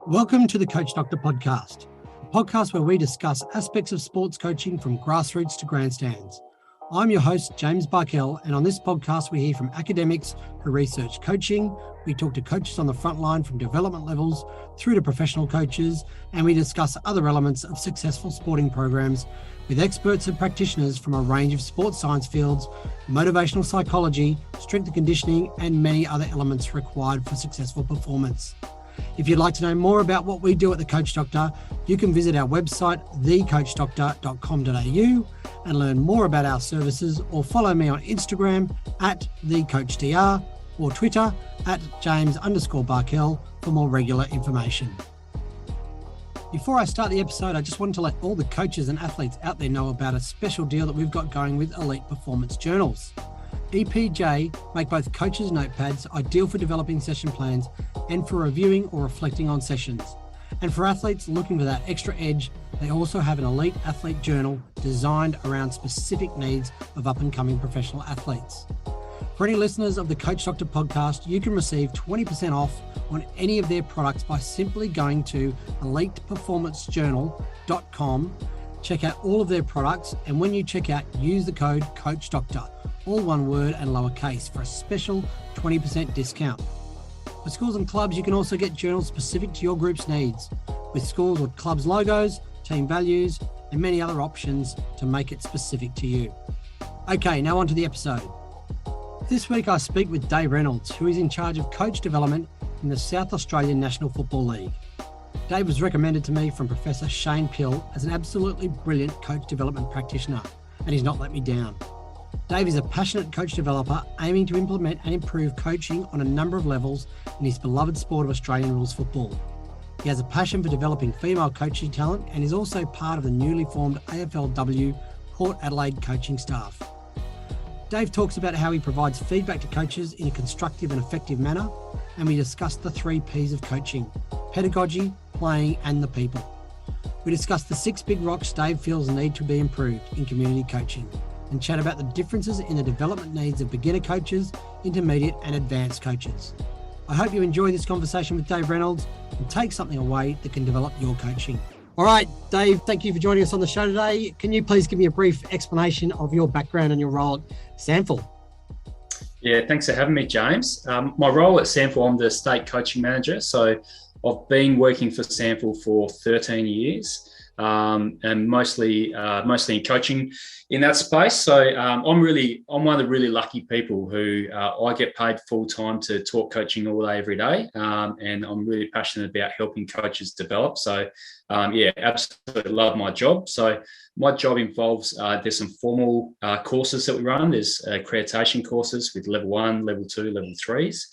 Welcome to the Coach Doctor podcast, a podcast where we discuss aspects of sports coaching from grassroots to grandstands. I'm your host, James Barkell, and on this podcast, we hear from academics who research coaching. We talk to coaches on the front line from development levels through to professional coaches, and we discuss other elements of successful sporting programs with experts and practitioners from a range of sports science fields, motivational psychology, strength and conditioning, and many other elements required for successful performance. If you'd like to know more about what we do at the Coach Doctor, you can visit our website, thecoachdoctor.com.au, and learn more about our services, or follow me on Instagram at thecoachdr or Twitter at James_Barkell for more regular information. Before I start the episode, I just wanted to let all the coaches and athletes out there know about a special deal that we've got going with Elite Performance Journals. EPJ make both coaches' notepads ideal for developing session plans and for reviewing or reflecting on sessions. And for athletes looking for that extra edge, they also have an Elite Athlete Journal designed around specific needs of up-and-coming professional athletes. For any listeners of the Coach Doctor podcast, you can receive 20% off on any of their products by simply going to eliteperformancejournal.com, check out all of their products, and when you check out, use the code COACHDOCTOR, all one word and lowercase, for a special 20% discount. For schools and clubs, you can also get journals specific to your group's needs, with schools or clubs' logos, team values, and many other options to make it specific to you. Okay, now on to the episode. This week I speak with Dave Reynolds, who is in charge of coach development in the South Australian National Football League. Dave was recommended to me from Professor Shane Pill as an absolutely brilliant coach development practitioner, and he's not let me down. Dave is a passionate coach developer aiming to implement and improve coaching on a number of levels in his beloved sport of Australian rules football. He has a passion for developing female coaching talent and is also part of the newly formed AFLW Port Adelaide coaching staff. Dave talks about how he provides feedback to coaches in a constructive and effective manner, and we discuss the 3 Ps of coaching: pedagogy, playing, and the people. We discuss the 6 big rocks Dave feels need to be improved in community coaching, and chat about the differences in the development needs of beginner coaches, intermediate and advanced coaches. I hope you enjoy this conversation with Dave Reynolds and take something away that can develop your coaching. All right, Dave, thank you for joining us on the show today. Can you please give me a brief explanation of your background and your role at SANFL? Yeah, thanks for having me, James. My role at SANFL, I'm the state coaching manager. So I've been working for SANFL for 13 years. And mostly in coaching in that space. So I'm one of the really lucky people who I get paid full time to talk coaching all day, every day. And I'm really passionate about helping coaches develop. So absolutely love my job. So my job involves, there's some formal courses that we run. There's accreditation courses with level 1, level 2, level 3s.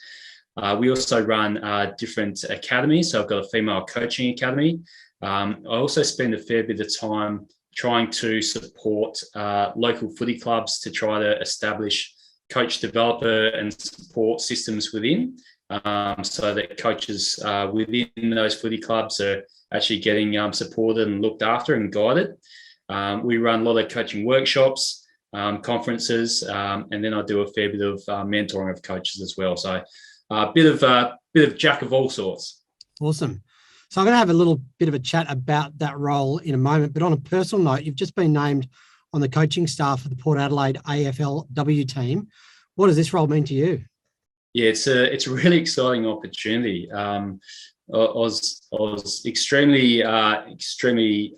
We also run different academies. So I've got a female coaching academy. I also spend a fair bit of time trying to support local footy clubs to try to establish coach developer and support systems within, so that coaches within those footy clubs are actually getting supported and looked after and guided. We run a lot of coaching workshops, conferences, and then I do a fair bit of mentoring of coaches as well. So a bit of jack of all sorts. Awesome. So I'm going to have a little bit of a chat about that role in a moment, but on a personal note, you've just been named on the coaching staff of the Port Adelaide AFLW team. What does this role mean to you? Yeah, it's a really exciting opportunity. I was extremely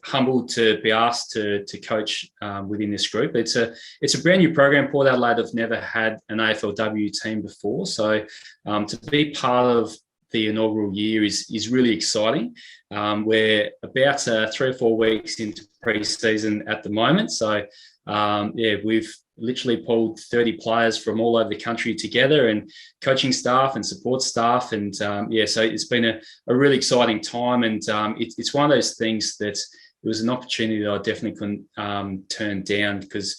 humbled to be asked to coach within this group. It's a brand new program. Port Adelaide have never had an AFLW team before, so to be part of the inaugural year is really exciting. We're about 3 or 4 weeks into pre-season at the moment. So we've literally pulled 30 players from all over the country together, and coaching staff and support staff. And so it's been a really exciting time. And it's one of those things that it was an opportunity that I definitely couldn't turn down, because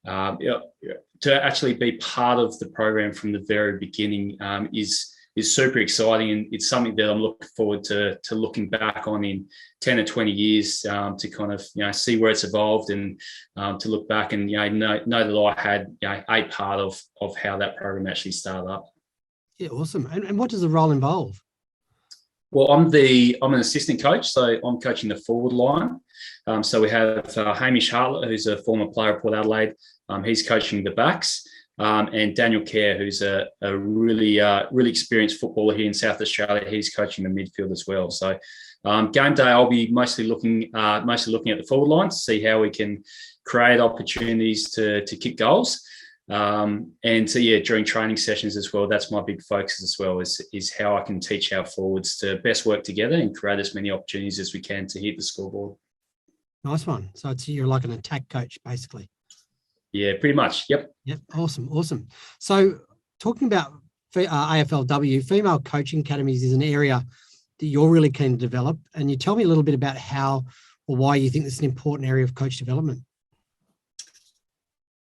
to actually be part of the program from the very beginning is super exciting, and it's something that I'm looking forward to looking back on in 10 or 20 years, to kind of see where it's evolved, and to look back and know that I had a part of how that program actually started up. Yeah, awesome. And what does the role involve? Well, I'm an assistant coach, so I'm coaching the forward line. So we have Hamish Hartlett, who's a former player of Port Adelaide. He's coaching the backs, and Daniel Kerr, who's a really experienced footballer here in South Australia. He's coaching the midfield as well. So game day, I'll be mostly looking at the forward line to see how we can create opportunities to kick goals. And so, during training sessions as well, that's my big focus as well, is how I can teach our forwards to best work together and create as many opportunities as we can to hit the scoreboard. Nice one. So you're like an attack coach, basically. Yeah, pretty much. Yep. Awesome. So talking about AFLW, female coaching academies is an area that you're really keen to develop. And you tell me a little bit about how or why you think it's an important area of coach development.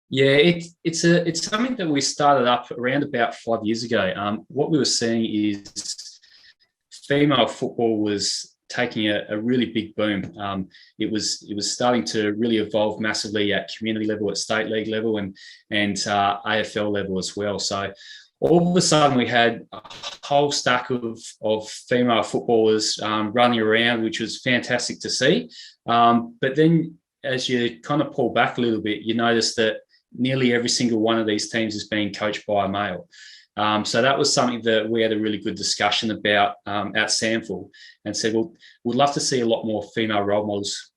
Yeah, it's something that we started up around about 5 years ago. What we were seeing is female football was taking a really big boom. It was starting to really evolve massively at community level, at state league level, and AFL level as well. So all of a sudden we had a whole stack of female footballers running around, which was fantastic to see. But then as you kind of pull back a little bit, you notice that nearly every single one of these teams is being coached by a male. So that was something that we had a really good discussion about at SANFL, and said, well, we'd love to see a lot more female role models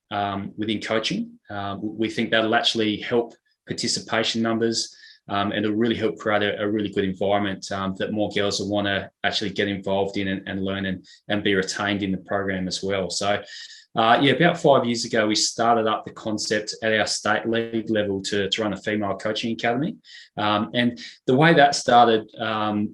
within coaching. We think that'll actually help participation numbers, and it'll really help create a really good environment that more girls will want to actually get involved in and learn and be retained in the program as well. So about 5 years ago, we started up the concept at our state league level to run a female coaching academy. And the way that started, I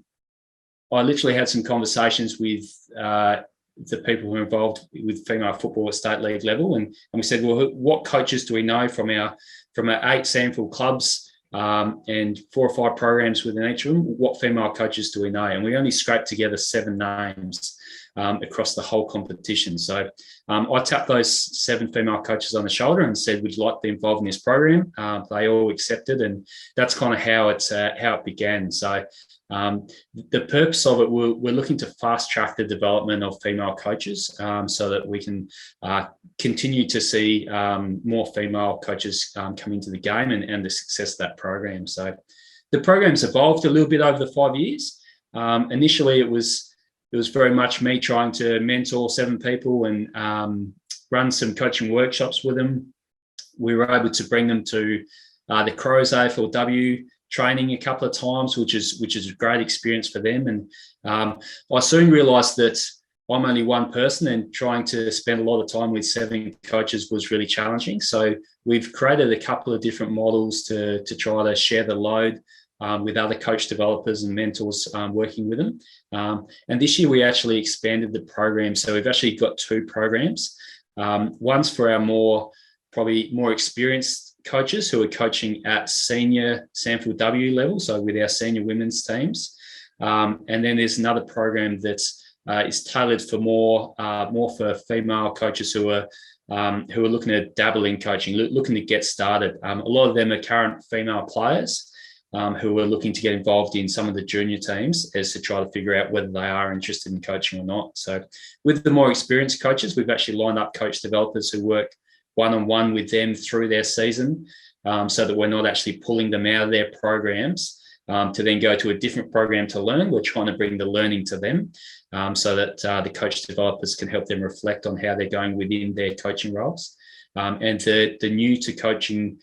literally had some conversations with the people who are involved with female football at state league level. And we said, well, what coaches do we know from our 8 SANFL clubs and 4 or 5 programs within each of them? What female coaches do we know? And we only scraped together 7 names across the whole competition. So I tapped those 7 female coaches on the shoulder and said, would you like to be involved in this program? They all accepted, and that's kind of how it began. So the purpose of it, we're looking to fast track the development of female coaches so that we can continue to see more female coaches come into the game and the success of that program. So the program's evolved a little bit over the 5 years. Initially, it was very much me trying to mentor 7 people and run some coaching workshops with them. We were able to bring them to the Crows AFLW training a couple of times, which is a great experience for them. And I soon realised that I'm only one person, and trying to spend a lot of time with 7 coaches was really challenging. So we've created a couple of different models to try to share the load with other coach developers and mentors working with them. And this year we actually expanded the program. So we've actually got 2 programs. One's for our probably more experienced coaches who are coaching at senior SANFLW level, so with our senior women's teams. And then there's another program that's is tailored for more for female coaches who are looking to dabble in coaching, looking to get started. A lot of them are current female players who are looking to get involved in some of the junior teams as to try to figure out whether they are interested in coaching or not. So with the more experienced coaches, we've actually lined up coach developers who work one-on-one with them through their season, so that we're not actually pulling them out of their programs to then go to a different program to learn. We're trying to bring the learning to them so that the coach developers can help them reflect on how they're going within their coaching roles. And the new to coaching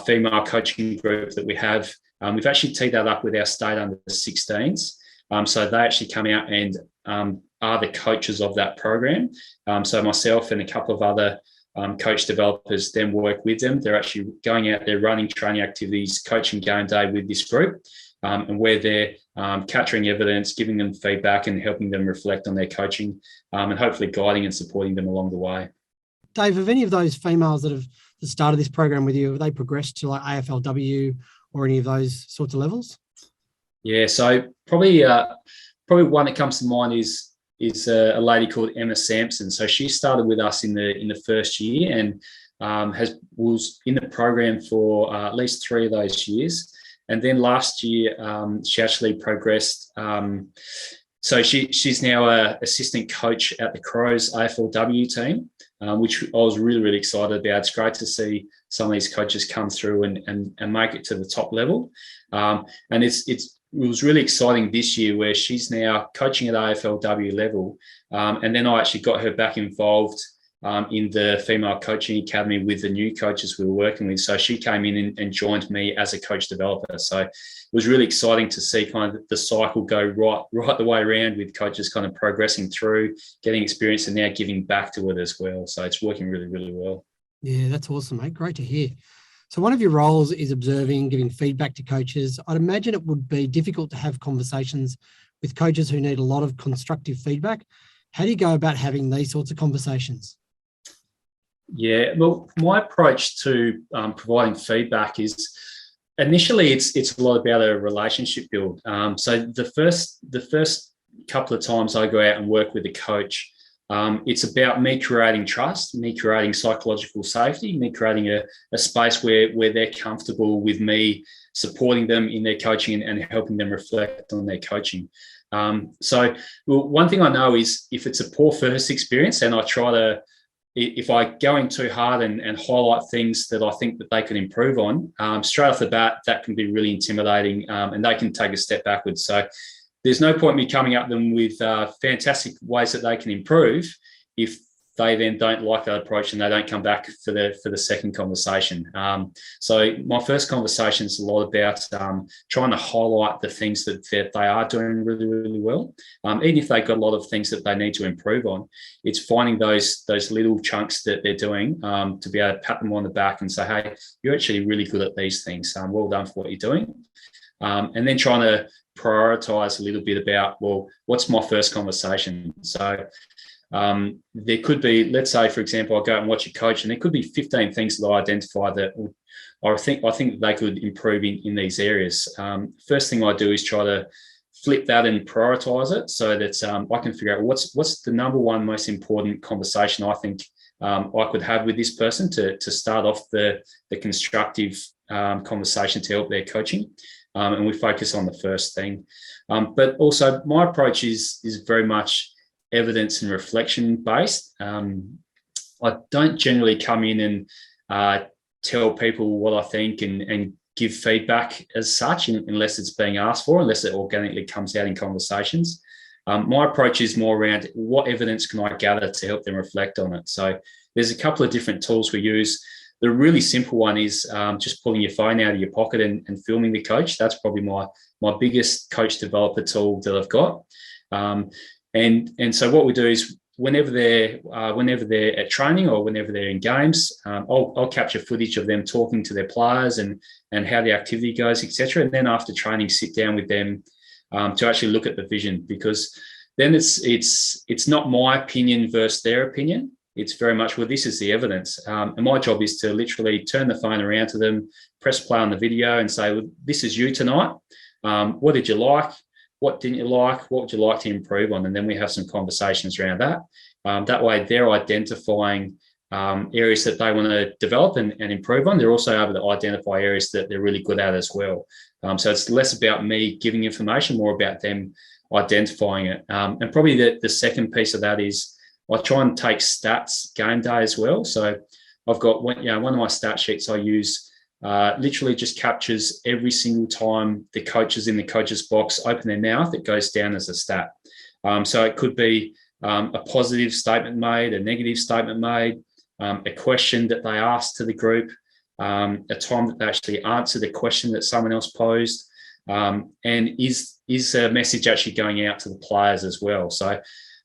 female coaching group that we have, we've actually teed that up with our state under 16s. So they actually come out and are the coaches of that program. So myself and a couple of other coach developers then work with them. They're actually going out there running training activities, coaching game day with this group, and we're there capturing evidence, giving them feedback and helping them reflect on their coaching, and hopefully guiding and supporting them along the way. Dave, have any of those females that started this program with you, have they progressed to like AFLW or any of those sorts of levels? Yeah, so probably one that comes to mind is a lady called Emma Sampson. So she started with us in the first year and was in the program for at least 3 of those years. And then last year, she actually progressed So she's now an assistant coach at the Crows AFLW team, which I was really, really excited about. It's great to see some of these coaches come through and make it to the top level. And it was really exciting this year where she's now coaching at AFLW level. And then I actually got her back involved in the female coaching academy with the new coaches we were working with. So she came in and joined me as a coach developer. So it was really exciting to see kind of the cycle go right the way around, with coaches kind of progressing through, getting experience, and now giving back to it as well. So it's working really, really well. Yeah, that's awesome, mate. Great to hear. So one of your roles is observing, giving feedback to coaches. I'd imagine it would be difficult to have conversations with coaches who need a lot of constructive feedback. How do you go about having these sorts of conversations? Yeah, well, my approach to providing feedback is initially it's a lot about a relationship build. So the first couple of times I go out and work with a coach, it's about me creating trust, me creating psychological safety, me creating a space where they're comfortable with me supporting them in their coaching and helping them reflect on their coaching. So one thing I know is if it's a poor first experience, and I try to, if I go in too hard and highlight things that I think that they can improve on, straight off the bat, that can be really intimidating, and they can take a step backwards. So there's no point me coming up them with fantastic ways that they can improve if they then don't like that approach and they don't come back for the second conversation. So my first conversation is a lot about trying to highlight the things that they are doing really, really well. Even if they've got a lot of things that they need to improve on, it's finding those little chunks that they're doing to be able to pat them on the back and say, hey, you're actually really good at these things. Well done for what you're doing. And then trying to prioritize a little bit about, well, what's my first conversation? So there could be, let's say, for example, I go out and watch a coach, and there could be 15 things that I identify that I think that they could improve in these areas. First thing I do is try to flip that and prioritize it so that I can figure out what's the number one most important conversation I think I could have with this person to start off the constructive conversation to help their coaching. And we focus on the first thing. But also my approach is very much evidence and reflection based. I don't generally come in and tell people what I think and give feedback as such, unless it's being asked for, unless it organically comes out in conversations. My approach is more around what evidence can I gather to help them reflect on it. So there's a couple of different tools we use. The really simple one is just pulling your phone out of your pocket and filming the coach. That's probably my biggest coach developer tool that I've got. And so what we do is whenever they're at training or whenever they're in games, I'll capture footage of them talking to their players and how the activity goes, etc. And then after training, sit down with them to actually look at the vision, because then it's not my opinion versus their opinion. It's very much, well, this is the evidence. And my job is to literally turn the phone around to them, press play on the video and say, well, this is you tonight. What did you like? What didn't you like? What would you like to improve on? And then we have some conversations around that. That way they're identifying areas that they want to develop and improve on. They're also able to identify areas that they're really good at as well. So it's less about me giving information, more about them identifying it. And probably the second piece of that is I try and take stats game day as well. So I've got one of my stat sheets I use literally just captures every single time the coaches in the coaches box open their mouth, it goes down as a stat. So it could be a positive statement made, a negative statement made, a question that they asked to the group, a time that they actually answered a question that someone else posed, and is a message actually going out to the players as well. So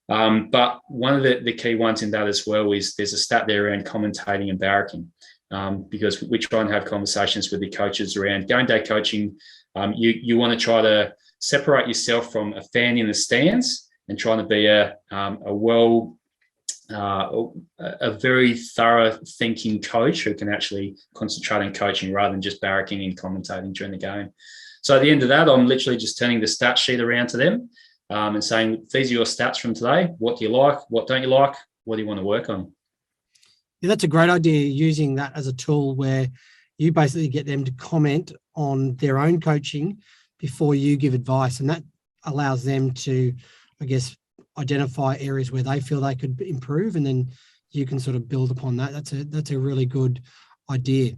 but one of the key ones in that as well is there's a stat there around commentating and barracking. Because we try and have conversations with the coaches around game day coaching. You want to try to separate yourself from a fan in the stands and trying to be a very thorough thinking coach who can actually concentrate on coaching rather than just barracking and commentating during the game. So at the end of that, I'm literally just turning the stat sheet around to them and saying, these are your stats from today. What do you like? What don't you like? What do you want to work on? Yeah, that's a great idea, using that as a tool where you basically get them to comment on their own coaching before you give advice. And that allows them to I guess, identify areas where they feel they could improve, and then you can sort of build upon that. That's a really good idea.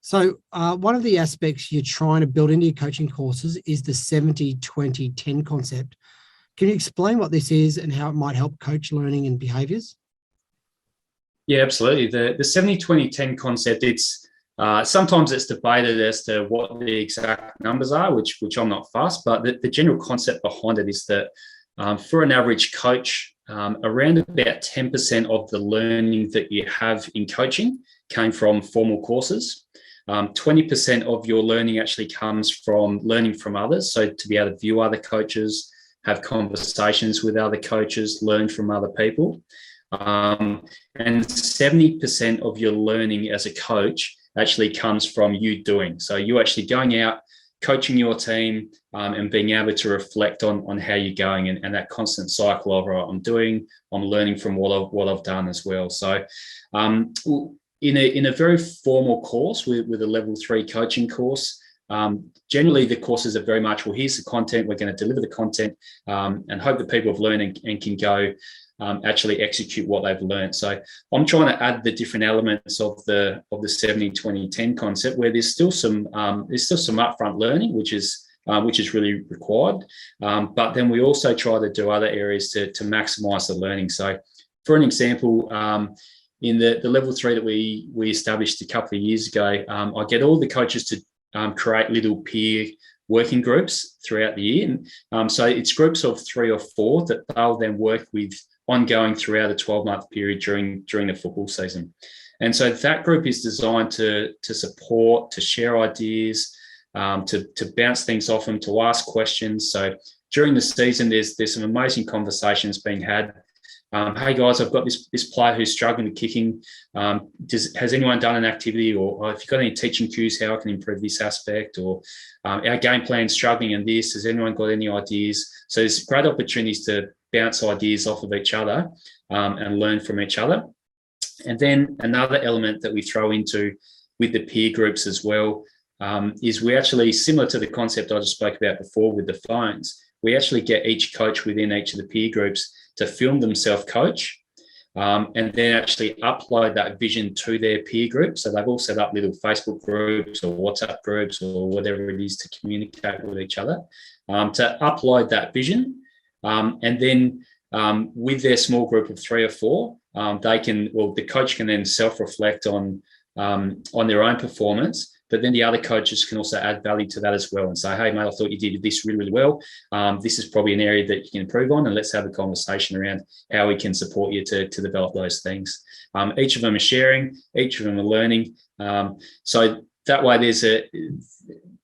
So one of the aspects you're trying to build into your coaching courses is the 70-20-10 concept. Can you explain what this is and how it might help coach learning and behaviours? Yeah, absolutely. The 70-20-10 concept, it's sometimes it's debated as to what the exact numbers are, which I'm not fussed, but the general concept behind it is that for an average coach, around about 10% of the learning that you have in coaching came from formal courses. 20% of your learning actually comes from learning from others. So to be able to view other coaches, have conversations with other coaches, learn from other people. And 70% of your learning as a coach actually comes from you doing. So you actually going out, coaching your team, and being able to reflect on how you're going, and that constant cycle of I'm learning from what I've done as well. So in a very formal course with a level 3 coaching course, generally the courses are very much, well, here's the content, we're going to deliver the content, and hope that people have learned and can go actually execute what they've learned. So I'm trying to add the different elements of the 70-20-10 concept, where there's still some upfront learning, which is really required. But then we also try to do other areas to maximize the learning. So for an example, in the level 3 that we established a couple of years ago, I get all the coaches to create little peer working groups throughout the year. And so it's groups of 3 or 4 that they'll then work with ongoing throughout a 12-month period during the football season. And so that group is designed to support, to share ideas, to bounce things off them, to ask questions. So during the season, there's some amazing conversations being had. Hey guys, I've got this player who's struggling with kicking. Has anyone done an activity, or if you've got any teaching cues, how I can improve this aspect, or our game plan's struggling in this, has anyone got any ideas? So there's great opportunities to bounce ideas off of each other and learn from each other. And then another element that we throw into with the peer groups as well is we actually, similar to the concept I just spoke about before with the phones, we actually get each coach within each of the peer groups to film themselves coach, and then actually upload that vision to their peer group. So they've all set up little Facebook groups or WhatsApp groups or whatever it is to communicate with each other, to upload that vision. And then with their small group of 3 or 4, the coach can then self-reflect on their own performance, but then the other coaches can also add value to that as well and say, hey, mate, I thought you did this really, really well. This is probably an area that you can improve on, and let's have a conversation around how we can support you to develop those things. Each of them are sharing, each of them are learning. So that way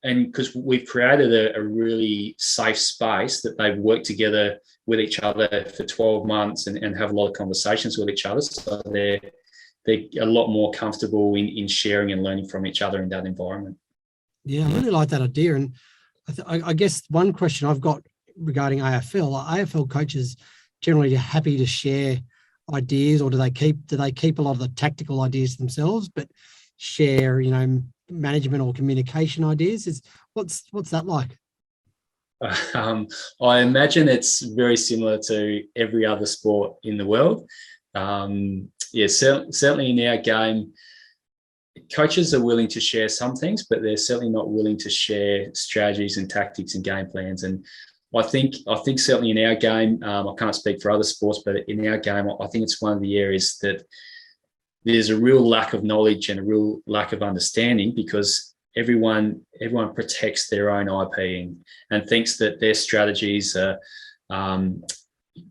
and because we've created a really safe space that they've worked together with each other for 12 months and have a lot of conversations with each other. So they're a lot more comfortable in sharing and learning from each other in that environment. Yeah, I really like that idea. And I guess one question I've got regarding AFL coaches generally happy to share ideas, or do they keep a lot of the tactical ideas themselves, but share, management or communication ideas? What's that like? I imagine it's very similar to every other sport in the world. Certainly in our game, coaches are willing to share some things, but they're certainly not willing to share strategies and tactics and game plans. And I think certainly in our game, I can't speak for other sports, but in our game, I think it's one of the areas that there's a real lack of knowledge and a real lack of understanding, because everyone protects their own IP and thinks that their strategies are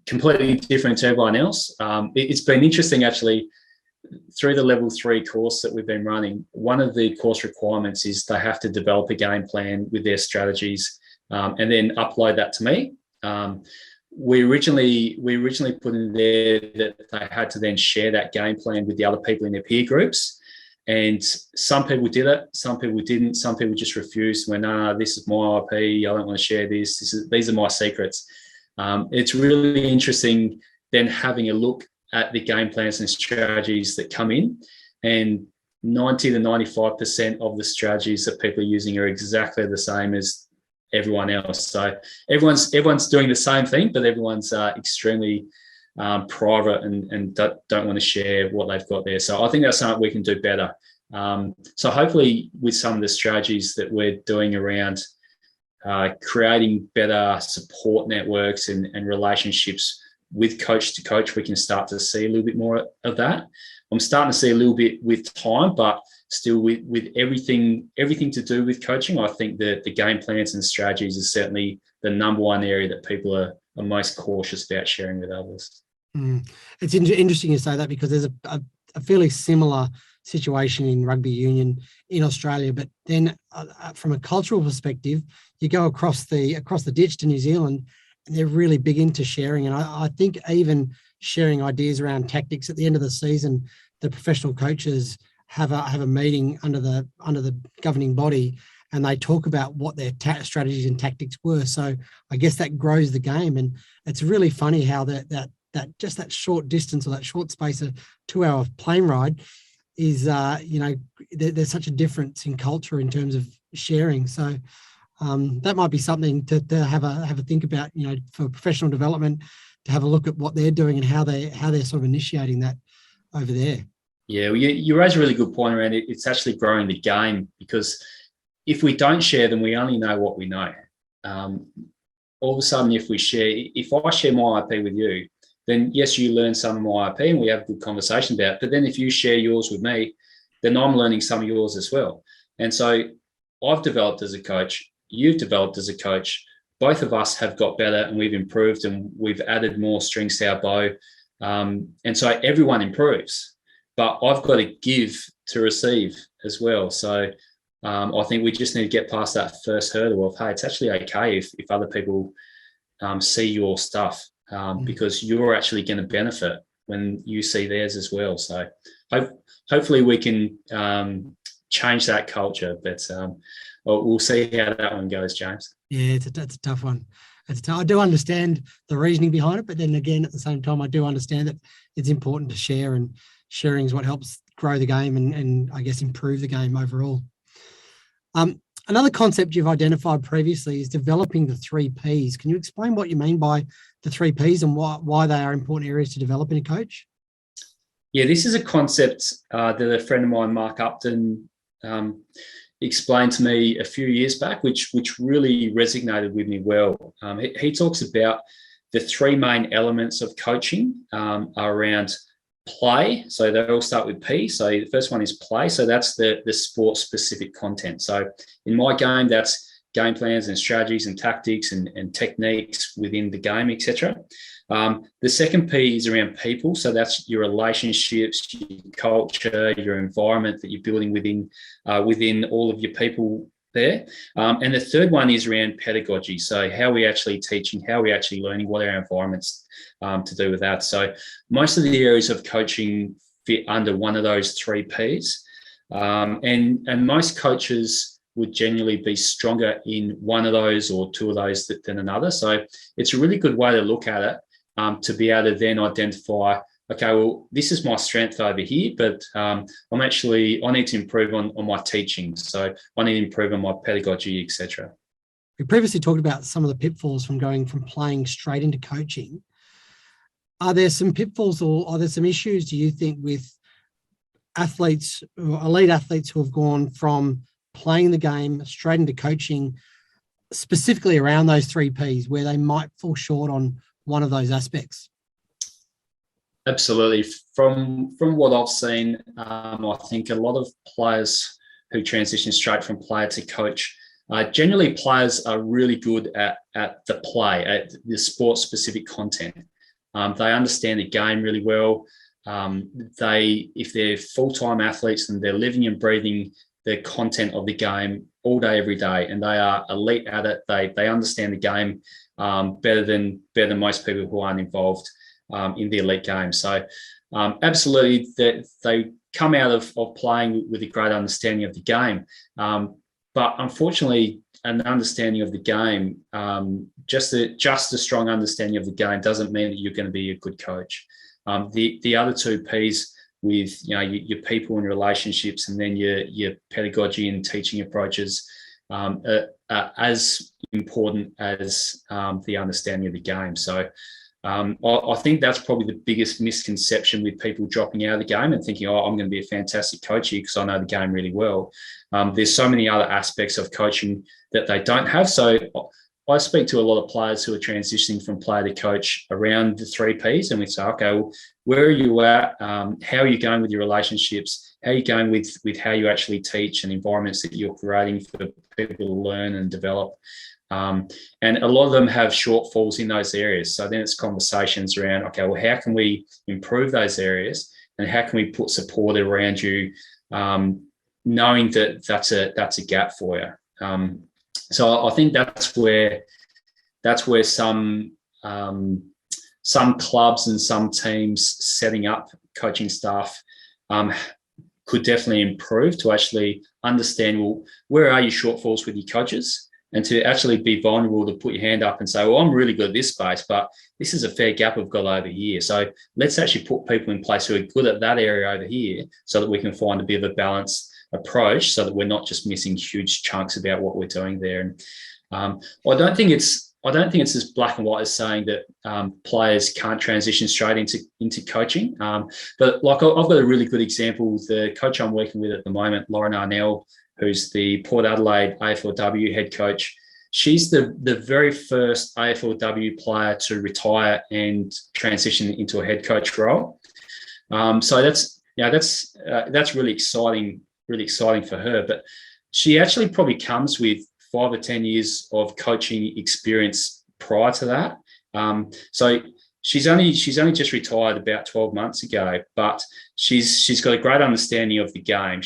completely different to everyone else. It's been interesting, actually, through the level 3 course that we've been running. One of the course requirements is they have to develop a game plan with their strategies and then upload that to me. We originally put in there that they had to then share that game plan with the other people in their peer groups. And some people did it, some people didn't. Some people just refused, went, nah, this is my IP, I don't want to share this. These are my secrets. It's really interesting then having a look at the game plans and strategies that come in, and 90 to 95% of the strategies that people are using are exactly the same as everyone else. So everyone's doing the same thing, but everyone's extremely private and don't want to share what they've got there. So I think that's something we can do better. So hopefully with some of the strategies that we're doing around creating better support networks and relationships with coach to coach, we can start to see a little bit more of that. I'm starting to see a little bit with time, but still with everything to do with coaching, I think that the game plans and strategies is certainly the number one area that people are most cautious about sharing with others. It's interesting you say that, because there's a fairly similar situation in rugby union in Australia, but then from a cultural perspective, you go across the ditch to New Zealand, and they're really big into sharing. And I think even sharing ideas around tactics at the end of the season, the professional coaches have a meeting under the governing body, and they talk about what their strategies and tactics were. So I guess that grows the game, and it's really funny how that just that short distance, or that short space of 2-hour plane ride is there's such a difference in culture in terms of sharing. So that might be something to have a think about, for professional development, to have a look at what they're doing and how they're sort of initiating that over there. Yeah, well, you raise a really good point around it. It's actually growing the game, because if we don't share, then we only know what we know. All of a sudden, if I share my IP with you, then yes, you learn some of my IP and we have a good conversation about it. But then if you share yours with me, then I'm learning some of yours as well. And so I've developed as a coach, you've developed as a coach, both of us have got better and we've improved and we've added more strings to our bow. And so everyone improves, but I've got to give to receive as well. So I think we just need to get past that first hurdle of, hey, it's actually okay if other people see your stuff, because you're actually going to benefit when you see theirs as well. So hopefully we can change that culture, but we'll see how that one goes, James. Yeah, it's a tough one. I do understand the reasoning behind it, but then again, at the same time, I do understand that it's important to share, and sharing is what helps grow the game and I guess improve the game overall. Another concept you've identified previously is developing the 3 Ps. Can you explain what you mean by the 3 Ps and why they are important areas to develop in a coach? Yeah, this is a concept that a friend of mine, Mark Upton, explained to me a few years back, which really resonated with me well. He talks about the 3 main elements of coaching are around play. So they all start with P. So the first one is play. So that's the sport-specific content. So in my game, that's game plans and strategies and tactics and techniques within the game, etc. The second P is around people. So that's your relationships, your culture, your environment that you're building within all of your people there. And the third one is around pedagogy. So how are we actually teaching, how are we actually learning, what are our environments to do with that. So most of the areas of coaching fit under one of those 3 Ps. And most coaches would generally be stronger in one of those or 2 of those than another. So it's a really good way to look at it, to be able to then identify, okay, well, this is my strength over here, but I need to improve on my teaching. So I need to improve on my pedagogy, etc. We previously talked about some of the pitfalls from going from playing straight into coaching. Are there some pitfalls, or are there some issues, do you think, with athletes, or elite athletes, who have gone from playing the game straight into coaching, specifically around those 3 Ps, where they might fall short on one of those aspects? Absolutely. From what I've seen, I think a lot of players who transition straight from player to coach, generally players are really good at the play, at the sport-specific content. They understand the game really well. If they're full-time athletes, and they're living and breathing the content of the game all day, every day, and they are elite at it. They understand the game better than most people who aren't involved in the elite game. So absolutely, they come out of playing with a great understanding of the game. But unfortunately, an understanding of the game, just a strong understanding of the game doesn't mean that you're going to be a good coach. The other 2 Ps, with your people and relationships, and then your pedagogy and teaching approaches, as important as the understanding of the game. So I think that's probably the biggest misconception with people dropping out of the game and thinking, oh, I'm going to be a fantastic coach here because I know the game really well. There's so many other aspects of coaching that they don't have. So I speak to a lot of players who are transitioning from player to coach around the 3 Ps, and we say, okay, well, where are you at? How are you going with your relationships? How are you going with how you actually teach and environments that you're creating for people to learn and develop? And a lot of them have shortfalls in those areas. So then it's conversations around, okay, well, how can we improve those areas, and how can we put support around you, knowing that that's a gap for you. So I think that's where some clubs and some teams setting up coaching staff could definitely improve to actually understand, well, where are your shortfalls with your coaches, and to actually be vulnerable to put your hand up and say, well, I'm really good at this space, but this is a fair gap we've got over here. So let's actually put people in place who are good at that area over here so that we can find a bit of a balanced approach so that we're not just missing huge chunks about what we're doing there. And I don't think it's as black and white as saying that players can't transition straight into coaching. But like I've got a really good example. The coach I'm working with at the moment, Lauren Arnell, who's the Port Adelaide AFLW head coach. She's the very first AFLW player to retire and transition into a head coach role. So that's really exciting for her. But she actually probably comes with 5 or 10 years of coaching experience prior to that. So she's only just retired about 12 months ago, but she's got a great understanding of the game.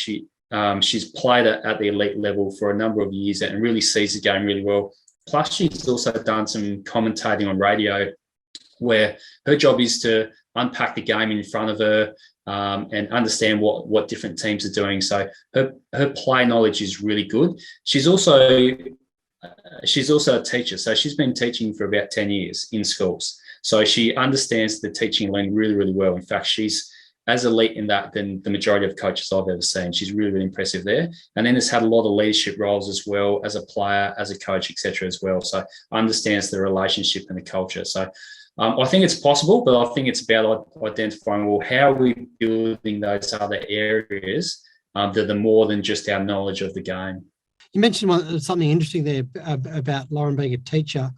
She's played at the elite level for a number of years and really sees the game really well. Plus, she's also done some commentating on radio, where her job is to unpack the game in front of her and understand what different teams are doing. So her play knowledge is really good. She's also a teacher. So she's been teaching for about 10 years in schools. So she understands the teaching lane really, really well. In fact, she's as elite in that than the majority of coaches I've ever seen. She's really, really impressive there. And then has had a lot of leadership roles as well, as a player, as a coach, etc. as well. So understands the relationship and the culture. So I think it's possible, but I think it's about identifying, well, how are we building those other areas that are more than just our knowledge of the game. You mentioned something interesting there about Lauren being a teacher.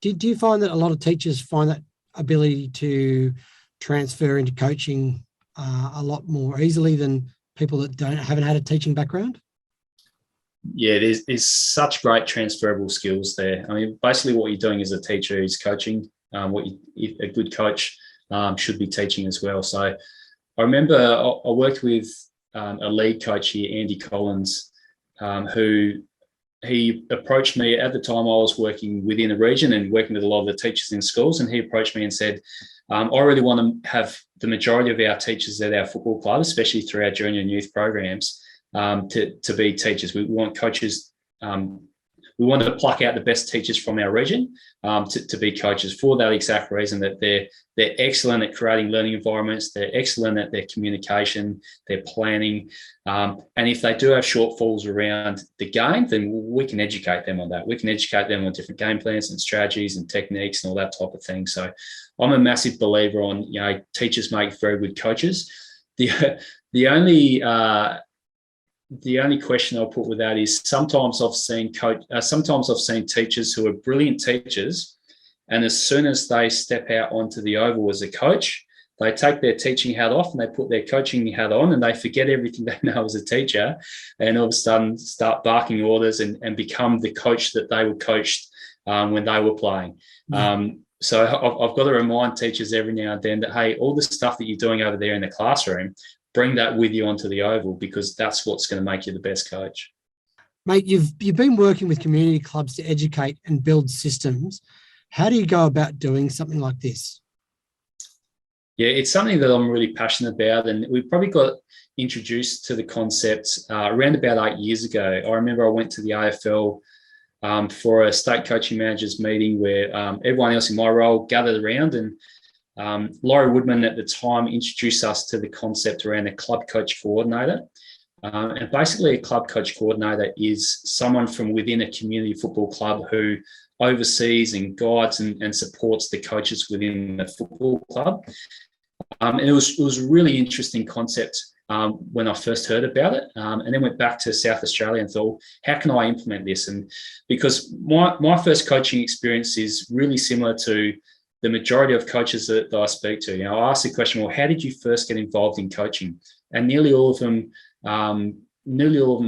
Do you find that a lot of teachers find that ability to transfer into coaching a lot more easily than people that haven't had a teaching background? Yeah, there's such great transferable skills there. I mean, basically what you're doing as a teacher is coaching. A good coach should be teaching as well. So I remember I worked with a lead coach here, Andy Collins, who he approached me at the time. I was working within a region and working with a lot of the teachers in schools, and he approached me and said, I really want to have the majority of our teachers at our football club, especially through our junior and youth programs, to be teachers. We want coaches. We want to pluck out the best teachers from our region to be coaches for that exact reason, that they're excellent at creating learning environments. They're excellent at their communication, their planning. And if they do have shortfalls around the game, then we can educate them on that. We can educate them on different game plans and strategies and techniques and all that type of thing. So I'm a massive believer on, teachers make very good coaches. The only question I'll put with that is sometimes I've seen teachers who are brilliant teachers, and as soon as they step out onto the oval as a coach, they take their teaching hat off and they put their coaching hat on, and they forget everything they know as a teacher, and all of a sudden start barking orders and become the coach that they were coached when they were playing. So I've got to remind teachers every now and then that, hey, all the stuff that you're doing over there in the classroom, bring that with you onto the oval, because that's what's going to make you the best coach. Mate, you've been working with community clubs to educate and build systems. How do you go about doing something like this? Yeah, it's something that I'm really passionate about, and we probably got introduced to the concept around about 8 years ago. I remember I went to the AFL for a state coaching managers meeting where everyone else in my role gathered around, and Laurie Woodman at the time introduced us to the concept around a club coach coordinator. And basically, a club coach coordinator is someone from within a community football club who oversees and guides and supports the coaches within the football club. And it was a really interesting concept when I first heard about it, and then went back to South Australia and thought, how can I implement this? And because my first coaching experience is really similar to the majority of coaches that I speak to. I ask the question, well, how did you first get involved in coaching? And nearly all of them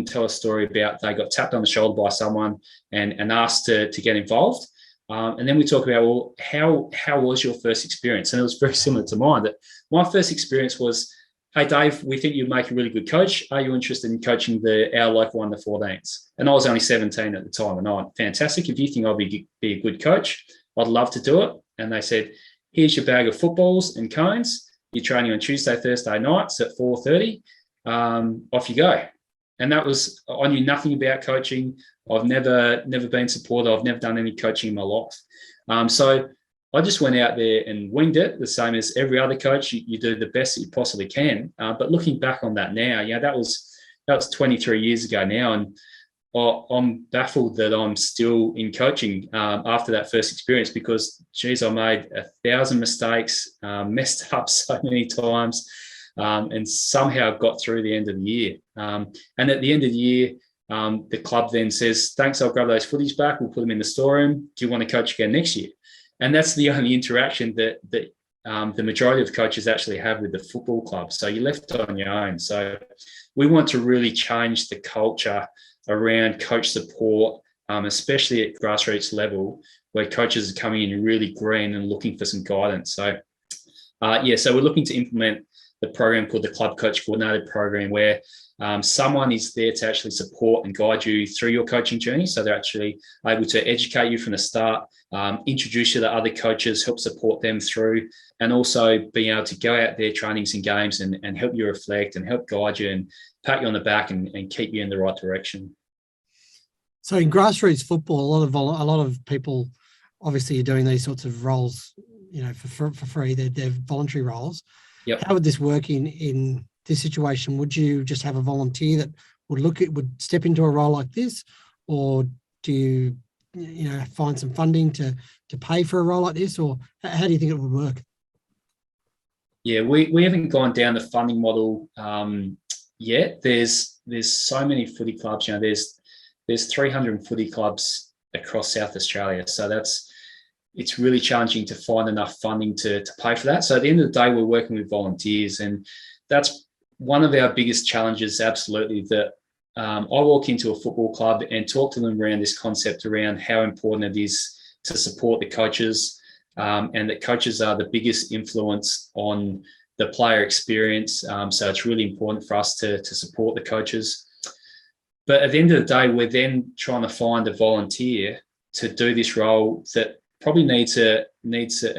tell a story about they got tapped on the shoulder by someone and asked to get involved. And then we talk about, well, how was your first experience? And it was very similar to mine. That my first experience was, hey, Dave, we think you'd make a really good coach. Are you interested in coaching our local under 14s? And I was only 17 at the time. And I went, fantastic. If you think I'll be a good coach, I'd love to do it. And they said, here's your bag of footballs and cones. You're training on Tuesday, Thursday nights at 4:30. Off you go. And that was, I knew nothing about coaching. I've never been supported. I've never done any coaching in my life. So I just went out there and winged it, the same as every other coach. You do the best that you possibly can. But looking back on that now, that was 23 years ago now. And I'm baffled that I'm still in coaching after that first experience because, geez, I made 1,000 mistakes, messed up so many times, and somehow got through the end of the year. And at the end of the year, the club then says, thanks, I'll grab those footies back. We'll put them in the storeroom. Do you want to coach again next year? And that's the only interaction that the majority of coaches actually have with the football club. So you're left on your own. So we want to really change the culture around coach support, especially at grassroots level, where coaches are coming in really green and looking for some guidance. So, so we're looking to implement the program called the Club Coach Coordinator Program, where someone is there to actually support and guide you through your coaching journey. So they're actually able to educate you from the start, introduce you to other coaches, help support them through, and also being able to go out there, trainings and games, and help you reflect and help guide you and pat you on the back and keep you in the right direction. So in grassroots football, a lot of people obviously are doing these sorts of roles, for free. They're voluntary roles. Yep. How would this work in this situation? Would you just have a volunteer that would step into a role like this, or do you find some funding to pay for a role like this, or how do you think it would work? Yeah, we haven't gone down the funding model yet. There's so many footy clubs. There's 300 footy clubs across South Australia, so it's really challenging to find enough funding to pay for that. So at the end of the day, we're working with volunteers, and that's one of our biggest challenges. Absolutely, that I walk into a football club and talk to them around this concept around how important it is to support the coaches, and that coaches are the biggest influence on the player experience. So it's really important for us to support the coaches. But at the end of the day, we're then trying to find a volunteer to do this role that probably needs a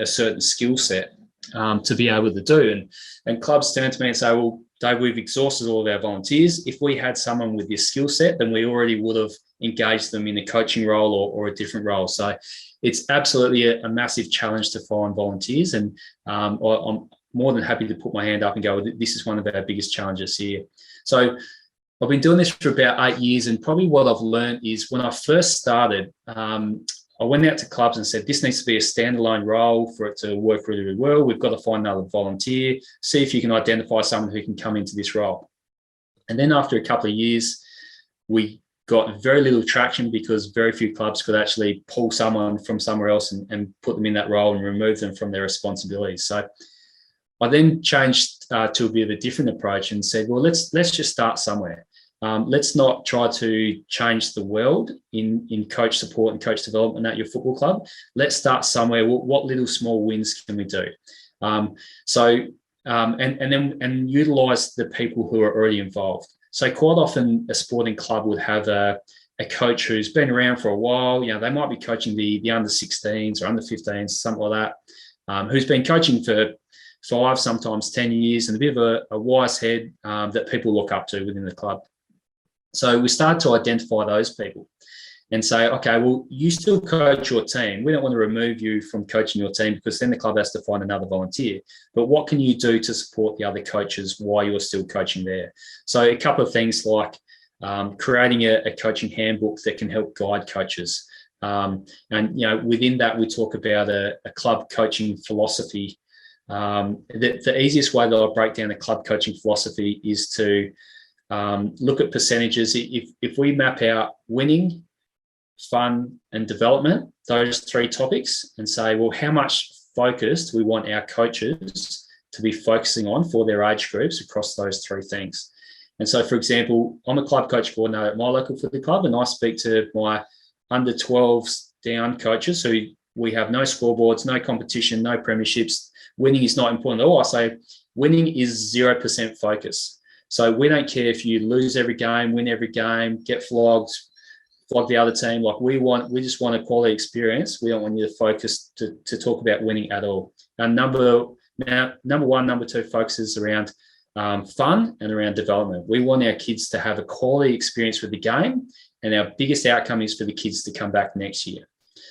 certain skill set to be able to do. And clubs turn to me and say, well, Dave, we've exhausted all of our volunteers. If we had someone with this skill set, then we already would have engaged them in a coaching role or a different role. So it's absolutely a massive challenge to find volunteers. And I'm more than happy to put my hand up and go, this is one of our biggest challenges here. So I've been doing this for about 8 years, and probably what I've learned is when I first started, I went out to clubs and said, this needs to be a standalone role for it to work really, really well. We've got to find another volunteer, see if you can identify someone who can come into this role. And then after a couple of years, we got very little traction because very few clubs could actually pull someone from somewhere else and put them in that role and remove them from their responsibilities. So I then changed to a bit of a different approach and said, well, let's just start somewhere. Let's not try to change the world in coach support and coach development at your football club. Let's start somewhere. What little small wins can we do? And utilize the people who are already involved. So quite often a sporting club would have a coach who's been around for a while. They might be coaching the under 16s or under 15s, something like that, who's been coaching for 5, sometimes 10 years, and a bit of a wise head that people look up to within the club. So we started to identify those people. and say, okay, well, you still coach your team. We don't want to remove you from coaching your team because then the club has to find another volunteer. But what can you do to support the other coaches while you're still coaching there? So a couple of things like creating a coaching handbook that can help guide coaches. And, within that, we talk about a club coaching philosophy. The easiest way that I break down a club coaching philosophy is to look at percentages. If we map out winning, fun, and development, those three topics, and say, well, how much focus do we want our coaches to be focusing on for their age groups across those three things? And so, for example, I'm a club coach coordinator at my local footy club, and I speak to my under 12s down coaches who we have no scoreboards, no competition, no premierships. Winning is not important at all. I say winning is 0% focus. So we don't care if you lose every game, win every game, get flogged, flog the other team. Like we just want a quality experience. We don't want you to focus to talk about winning at all. And number one, number two focuses around fun and around development. We want our kids to have a quality experience with the game, and our biggest outcome is for the kids to come back next year.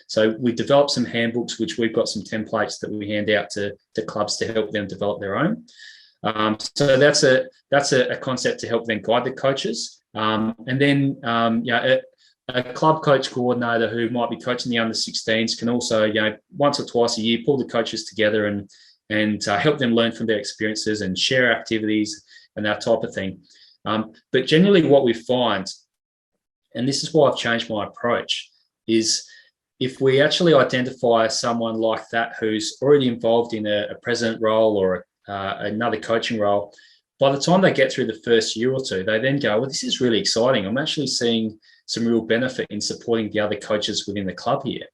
So we developed some handbooks, which we've got some templates that we hand out to clubs to help them develop their own. So that's a concept to help them guide the coaches. And then a club coach coordinator who might be coaching the under 16s can also, once or twice a year, pull the coaches together and help them learn from their experiences and share activities and that type of thing. But generally what we find, and this is why I've changed my approach, is if we actually identify someone like that who's already involved in a president role or another coaching role, by the time they get through the first year or two, they then go, well, this is really exciting. I'm actually seeing some real benefit in supporting the other coaches within the club here.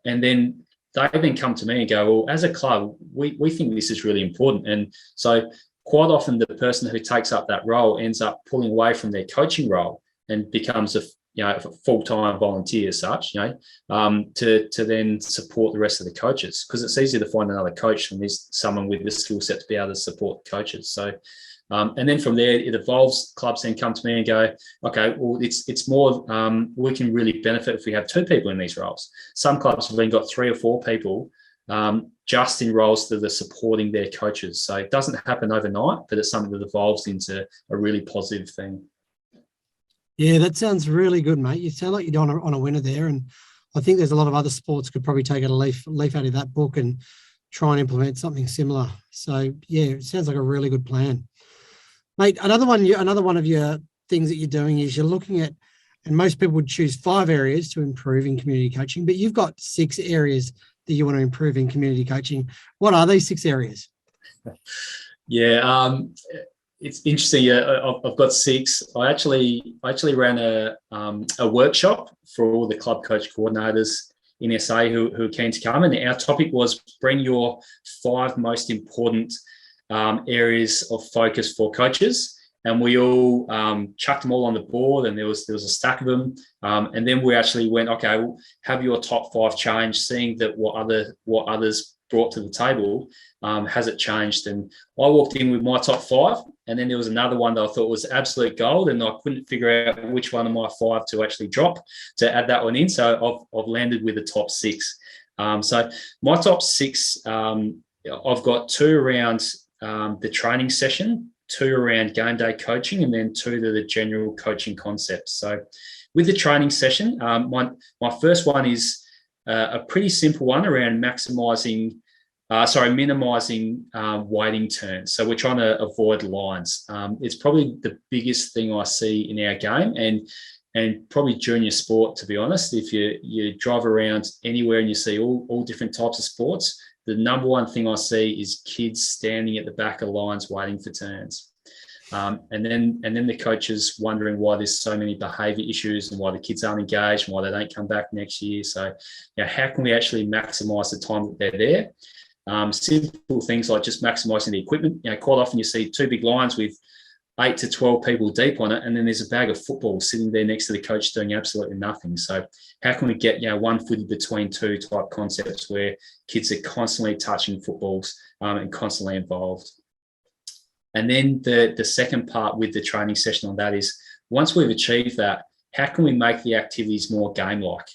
And then they then come to me and go, well, as a club, we think this is really important. And so quite often the person who takes up that role ends up pulling away from their coaching role and becomes a full-time volunteer as such, to then support the rest of the coaches, because it's easier to find another coach when there's someone with the skill set to be able to support the coaches. So, and then from there, it evolves. Clubs then come to me and go, okay, well, it's more, we can really benefit if we have two people in these roles. Some clubs have then got 3 or 4 people just in roles that are supporting their coaches. So it doesn't happen overnight, but it's something that evolves into a really positive thing. Yeah, that sounds really good, mate. You sound like you're on a winner there, and I think there's a lot of other sports could probably take a leaf out of that book and try and implement something similar. So yeah, it sounds like a really good plan, mate. Another one of your things that you're doing is you're looking at, and most people would choose 5 areas to improve in community coaching, but you've got 6 areas that you want to improve in community coaching. What are these 6 areas? Yeah. It's interesting. I've got 6. I actually ran a workshop for all the club coach coordinators in SA who are keen to come, and our topic was bring your 5 most important areas of focus for coaches. And we all chucked them all on the board, and there was a stack of them. And then we actually went, okay, well, have your top 5 change, seeing that what others brought to the table, has it changed? And I walked in with my top 5, and then there was another one that I thought was absolute gold, and I couldn't figure out which one of my 5 to actually drop to add that one in. So I've landed with the top 6. So my top 6, I've got 2 around the training session, 2 around game day coaching, and then 2 that are general coaching concepts. So with the training session, my first one is a pretty simple one around minimizing waiting turns. So we're trying to avoid lines. It's probably the biggest thing I see in our game, and probably junior sport, to be honest. If you drive around anywhere and you see all different types of sports, the number one thing I see is kids standing at the back of lines waiting for turns. And then the coaches wondering why there's so many behaviour issues and why the kids aren't engaged and why they don't come back next year. So, how can we actually maximise the time that they're there? Simple things like just maximising the equipment. Quite often you see 2 big lines with 8 to 12 people deep on it, and then there's a bag of football sitting there next to the coach doing absolutely nothing. So how can we get one footed between 2 type concepts where kids are constantly touching footballs and constantly involved? And then the second part with the training session on that is, once we've achieved that, how can we make the activities more game-like?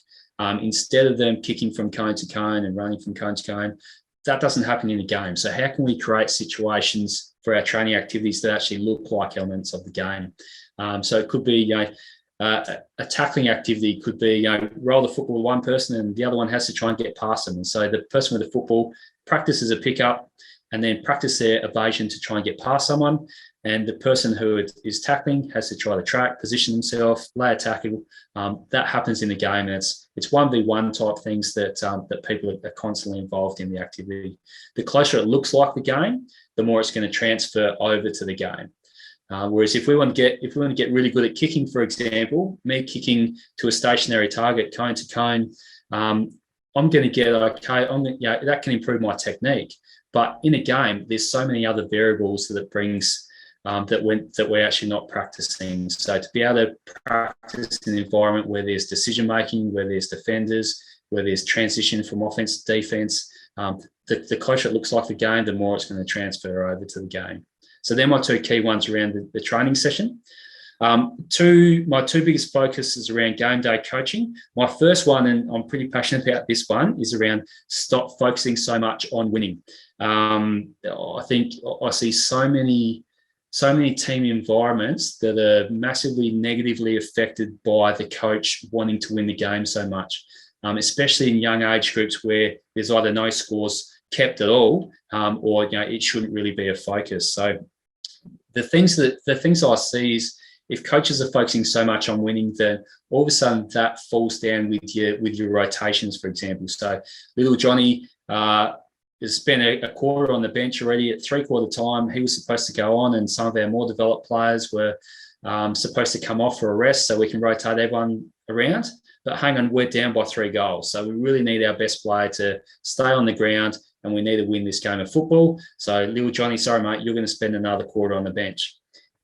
Instead of them kicking from cone to cone and running from cone to cone, that doesn't happen in the game. So how can we create situations for our training activities that actually look like elements of the game? So it could be, a tackling activity could be, roll the football to one person and the other one has to try and get past them. And so the person with the football practices a pickup and then practice their evasion to try and get past someone. And the person who is tackling has to try to track, position themselves, lay a tackle. That happens in the game. And it's 1v1 type things that people are constantly involved in the activity. The closer it looks like the game, the more it's going to transfer over to the game. Whereas if we want to get really good at kicking, for example, me kicking to a stationary target, cone to cone, I'm going to get okay. That can improve my technique. But in a game, there's so many other variables that it brings that we're actually not practicing. So to be able to practice in an environment where there's decision making, where there's defenders, where there's transition from offense to defense, the closer it looks like the game, the more it's going to transfer over to the game. So they're my two key ones around the training session. My two biggest focuses around game day coaching. My first one, and I'm pretty passionate about this one, is around stop focusing so much on winning. I think I see so many team environments that are massively negatively affected by the coach wanting to win the game so much, especially in young age groups where there's either no scores kept at all, or it shouldn't really be a focus. So the things I see is if coaches are focusing so much on winning, then all of a sudden that falls down with your rotations, for example. So little Johnny has spent a quarter on the bench already. At 3/4 time, he was supposed to go on, and some of our more developed players were supposed to come off for a rest so we can rotate everyone around. But hang on, we're down by 3 goals. So we really need our best player to stay on the ground, and we need to win this game of football. So little Johnny, sorry, mate, you're going to spend another quarter on the bench.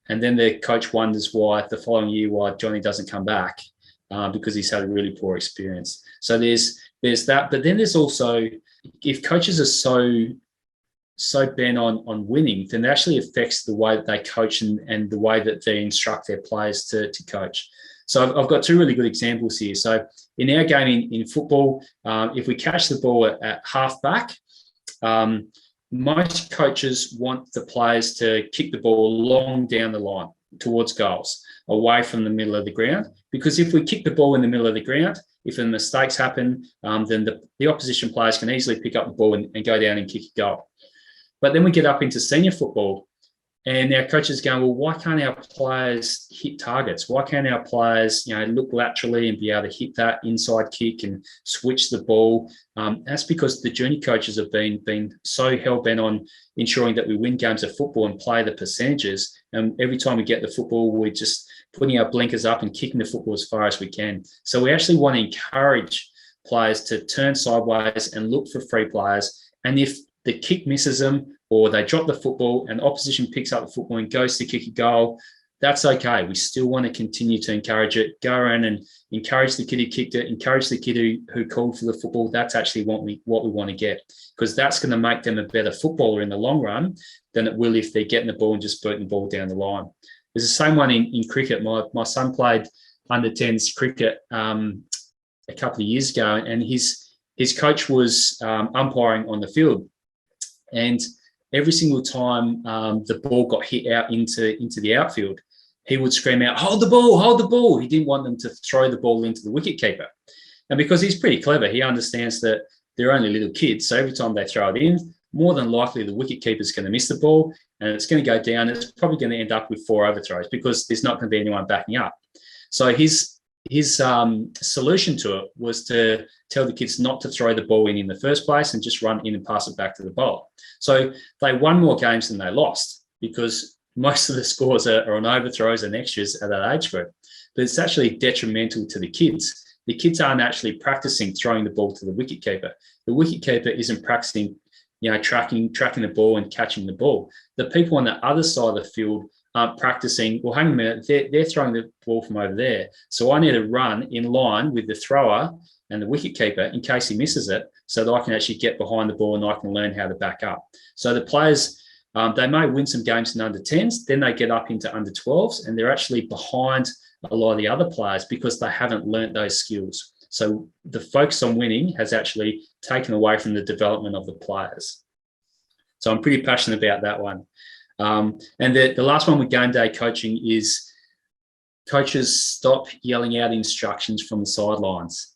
And then the coach wonders why the following year why Johnny doesn't come back, because he's had a really poor experience. So there's that. But then there's also, if coaches are so bent on winning, then it actually affects the way that they coach and the way that they instruct their players to coach. So I've got two really good examples here. So in our game in football, if we catch the ball at half back, most coaches want the players to kick the ball long down the line towards goals, away from the middle of the ground. Because if we kick the ball in the middle of the ground, if the mistakes happen, then the opposition players can easily pick up the ball and go down and kick a goal. But then we get up into senior football, and our coaches going, well, why can't our players hit targets? Why can't our players, look laterally and be able to hit that inside kick and switch the ball? That's because the junior coaches have been so hell-bent on ensuring that we win games of football and play the percentages. And every time we get the football, we're just putting our blinkers up and kicking the football as far as we can. So we actually want to encourage players to turn sideways and look for free players. And if the kick misses them, or they drop the football and the opposition picks up the football and goes to kick a goal, that's okay. We still want to continue to encourage it, go around and encourage the kid who kicked it, encourage the kid who called for the football. That's actually what we want to get, because that's going to make them a better footballer in the long run than it will if they're getting the ball and just booting the ball down the line. There's the same one in cricket. My son played under-10s cricket a couple of years ago, and his coach was umpiring on the field. And every single time the ball got hit out into the outfield, he would scream out, hold the ball, hold the ball. He didn't want them to throw the ball into the wicketkeeper. And because he's pretty clever, he understands that they're only little kids. So every time they throw it in, more than likely the wicketkeeper is going to miss the ball and it's going to go down. And it's probably going to end up with 4 overthrows because there's not going to be anyone backing up. So his solution to it was to tell the kids not to throw the ball in the first place and just run in and pass it back to the bowler. So they won more games than they lost because most of the scores are on overthrows and extras at that age group. But it's actually detrimental to the kids. The kids aren't actually practicing throwing the ball to the wicketkeeper. The wicketkeeper isn't practicing, tracking the ball and catching the ball. The people on the other side of the field aren't practicing, well, hang on a minute, they're throwing the ball from over there. So I need to run in line with the thrower and the wicketkeeper in case he misses it so that I can actually get behind the ball and I can learn how to back up. So the players They may win some games in under 10s, then they get up into under 12s, and they're actually behind a lot of the other players because they haven't learnt those skills. So the focus on winning has actually taken away from the development of the players. So I'm pretty passionate about that one. And the last one with game day coaching is coaches stop yelling out instructions from the sidelines.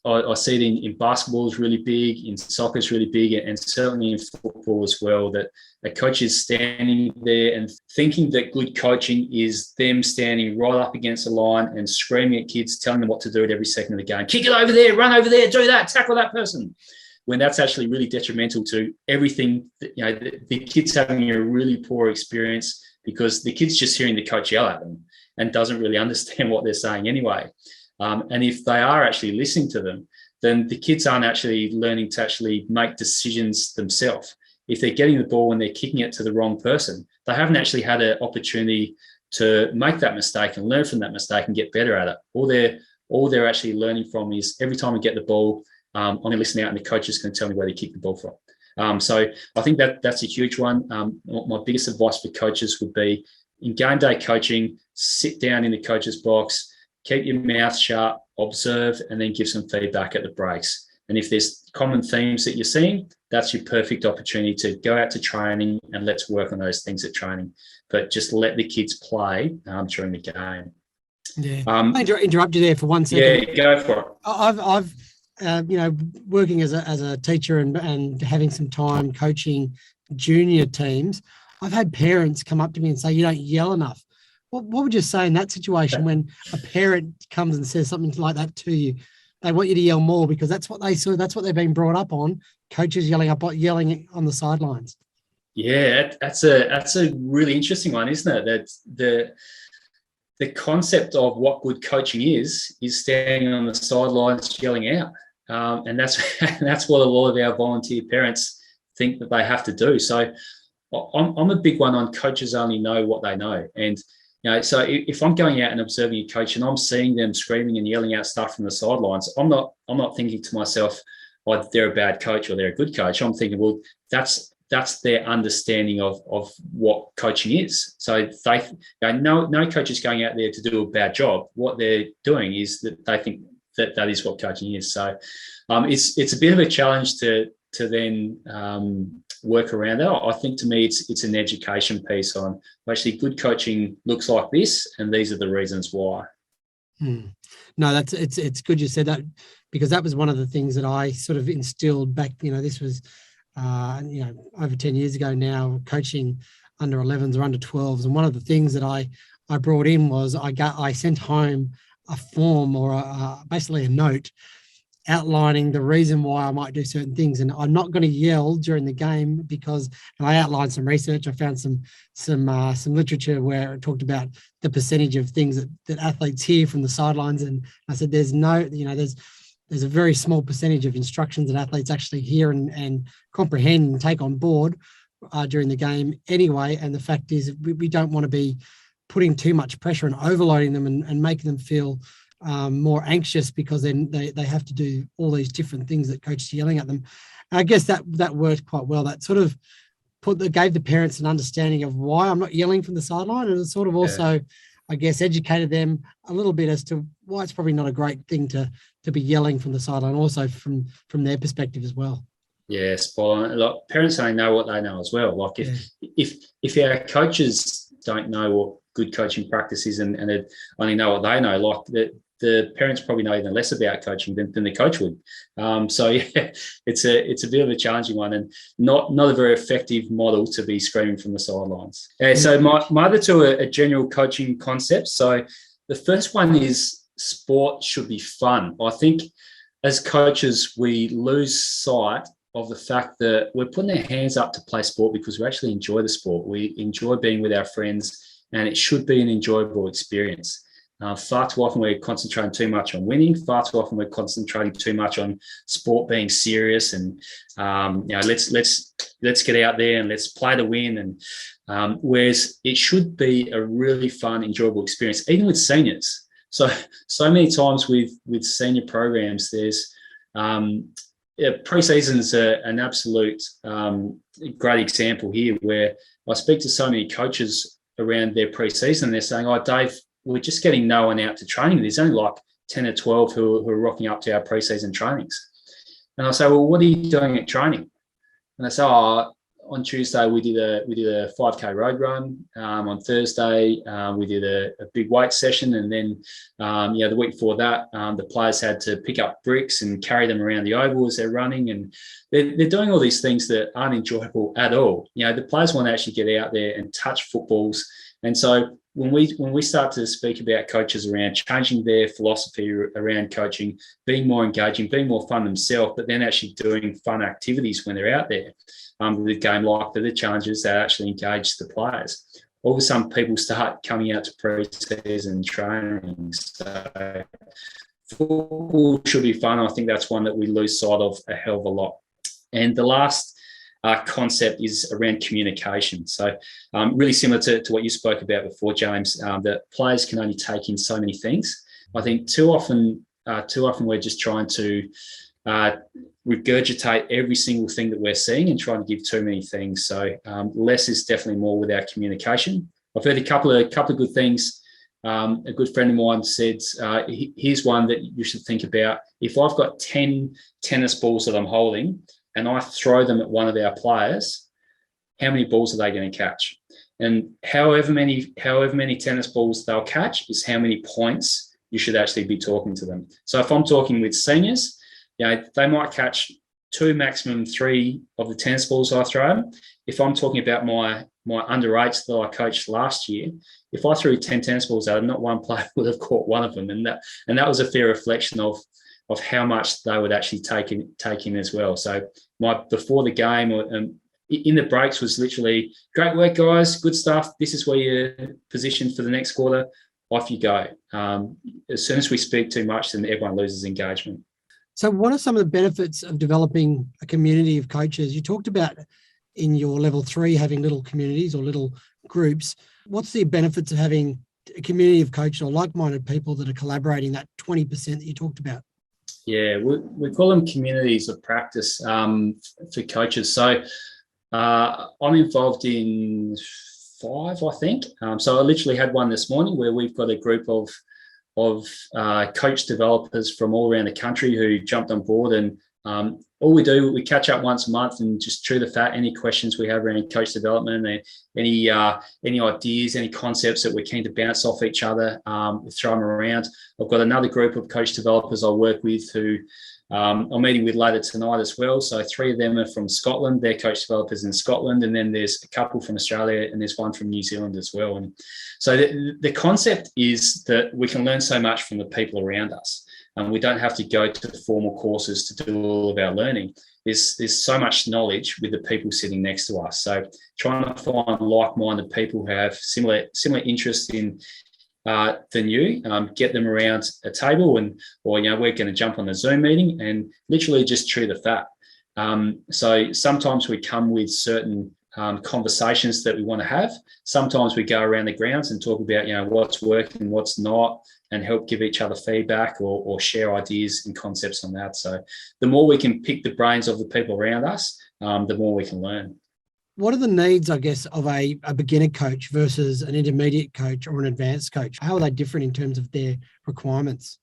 I see it in basketball is really big, in soccer is really big, and certainly in football as well, that a coach is standing there and thinking that good coaching is them standing right up against the line and screaming at kids, telling them what to do at every second of the game. Kick it over there, run over there, do that, tackle that person. When that's actually really detrimental to everything, the kids having a really poor experience because the kid's just hearing the coach yell at them and doesn't really understand what they're saying anyway. And if they are actually listening to them, then the kids aren't actually learning to actually make decisions themselves. If they're getting the ball and they're kicking it to the wrong person, they haven't actually had an opportunity to make that mistake and learn from that mistake and get better at it. All they're actually learning from is every time we get the ball, I'm going to listen out and the coach is going to tell me where to kick the ball from. So I think that's a huge one. My biggest advice for coaches would be in game day coaching, sit down in the coach's box, keep your mouth shut, observe, and then give some feedback at the breaks. And if there's common themes that you're seeing, that's your perfect opportunity to go out to training and let's work on those things at training. But just let the kids play during the game. Yeah. I interrupt you there for 1 second. Yeah, go for it. I've working as a teacher and having some time coaching junior teams, I've had parents come up to me and say, you don't yell enough. What would you say in that situation when a parent comes and says something like that to you? They want you to yell more because that's what they saw. That's what they've been brought up on. Coaches yelling on the sidelines. Yeah, that's a really interesting one, isn't it? That the concept of what good coaching is standing on the sidelines yelling out, and that's what a lot of our volunteer parents think that they have to do. So I'm a big one on coaches only know what they know, and so if I'm going out and observing a coach and I'm seeing them screaming and yelling out stuff from the sidelines, I'm not thinking to myself, oh, they're a bad coach or they're a good coach. I'm thinking, well, that's their understanding of what coaching is. So no coach is going out there to do a bad job. What they're doing is that they think that is what coaching is. So it's a bit of a challenge to then work around that. I think to me it's an education piece on actually good coaching looks like this, and these are the reasons why. No, it's good you said that, because that was one of the things that I sort of instilled back. This was over 10 years ago now, coaching under 11s or under 12s, and one of the things that I brought in was I sent home a form or basically a note outlining the reason why I might do certain things, and I'm not going to yell during the game and I outlined some research. I found some literature where it talked about the percentage of things that athletes hear from the sidelines, and I said there's a very small percentage of instructions that athletes actually hear and comprehend and take on board during the game anyway. And the fact is we don't want to be putting too much pressure and overloading them and making them feel more anxious, because then they have to do all these different things that coach are yelling at them. And I guess that worked quite well. That sort of gave the parents an understanding of why I'm not yelling from the sideline, and it sort of also, I guess, educated them a little bit as to why it's probably not a great thing to be yelling from the sideline, also from their perspective as well. Yeah, spot on. Like, parents only know what they know as well. Like if our coaches don't know what good coaching practice is and they only know what they know, like the parents probably know even less about coaching than the coach would. So yeah, it's a bit of a challenging one, and not a very effective model to be screaming from the sidelines. So my other two are general coaching concepts. So the first one is sport should be fun. I think as coaches, we lose sight of the fact that we're putting our hands up to play sport because we actually enjoy the sport. We enjoy being with our friends, and it should be an enjoyable experience. Far too often we're concentrating too much on winning. Far too often we're concentrating too much on sport being serious and let's get out there and let's play to win. And whereas it should be a really fun, enjoyable experience, even with seniors. So many times with senior programs, there's pre-season is an absolute great example here, where I speak to so many coaches around their pre-season. They're saying, "Oh, Dave, we're just getting no one out to training. There's only like 10 or 12 who are rocking up to our pre-season trainings." And I say, "Well, what are you doing at training?" And they say, "Oh, on Tuesday we did a 5K road run. On Thursday we did a big weight session, and then the week before that the players had to pick up bricks and carry them around the oval as they're running, and they're doing all these things that aren't enjoyable at all. The players want to actually get out there and touch footballs." And so when we start to speak about coaches around changing their philosophy around coaching, being more engaging, being more fun themselves, but then actually doing fun activities when they're out there, with a game like the challenges that actually engage the players, all of a sudden people start coming out to pre-season training. So football should be fun. I think that's one that we lose sight of a hell of a lot. And the last concept is around communication. So really similar to what you spoke about before, James, that players can only take in so many things. I think too often we're just trying to regurgitate every single thing that we're seeing and trying to give too many things. So less is definitely more with our communication. I've heard a couple of good things. A good friend of mine said, here's one that you should think about. If I've got 10 tennis balls that I'm holding and I throw them at one of our players, how many balls are they going to catch? And however many tennis balls they'll catch is how many points you should actually be talking to them. So if I'm talking with seniors, they might catch 2, maximum 3 of the tennis balls I throw them. If I'm talking about my under 8s that I coached last year, if I threw 10 tennis balls at them, not one player would have caught one of them. And that was a fair reflection of how much they would actually take in as well. So before the game or in the breaks was literally, "Great work, guys, good stuff. This is where you're positioned for the next quarter. Off you go." As soon as we speak too much, then everyone loses engagement. So what are some of the benefits of developing a community of coaches? You talked about in your level 3 having little communities or little groups. What's the benefits of having a community of coaches or like-minded people that are collaborating, that 20% that you talked about? Yeah, we call them communities of practice for coaches. So I'm involved in 5, I think. So I literally had one this morning where we've got a group of coach developers from all around the country who jumped on board, and all we do, we catch up once a month and just chew the fat. Any questions we have around coach development, any ideas, any concepts that we're keen to bounce off each other, we throw them around. I've got another group of coach developers I work with who I'm meeting with later tonight as well. So 3 of them are from Scotland. They're coach developers in Scotland. And then there's a couple from Australia and there's one from New Zealand as well. And so the concept is that we can learn so much from the people around us. And we don't have to go to formal courses to do all of our learning. There's so much knowledge with the people sitting next to us. So trying to find like-minded people who have similar interests in than you, get them around a table, or we're going to jump on a Zoom meeting and literally just chew the fat. So sometimes we come with certain conversations that we want to have. Sometimes we go around the grounds and talk about what's working, what's not, and help give each other feedback or share ideas and concepts on that. So the more we can pick the brains of the people around us, the more we can learn. What are the needs, I guess, of a beginner coach versus an intermediate coach or an advanced coach? How are they different in terms of their requirements?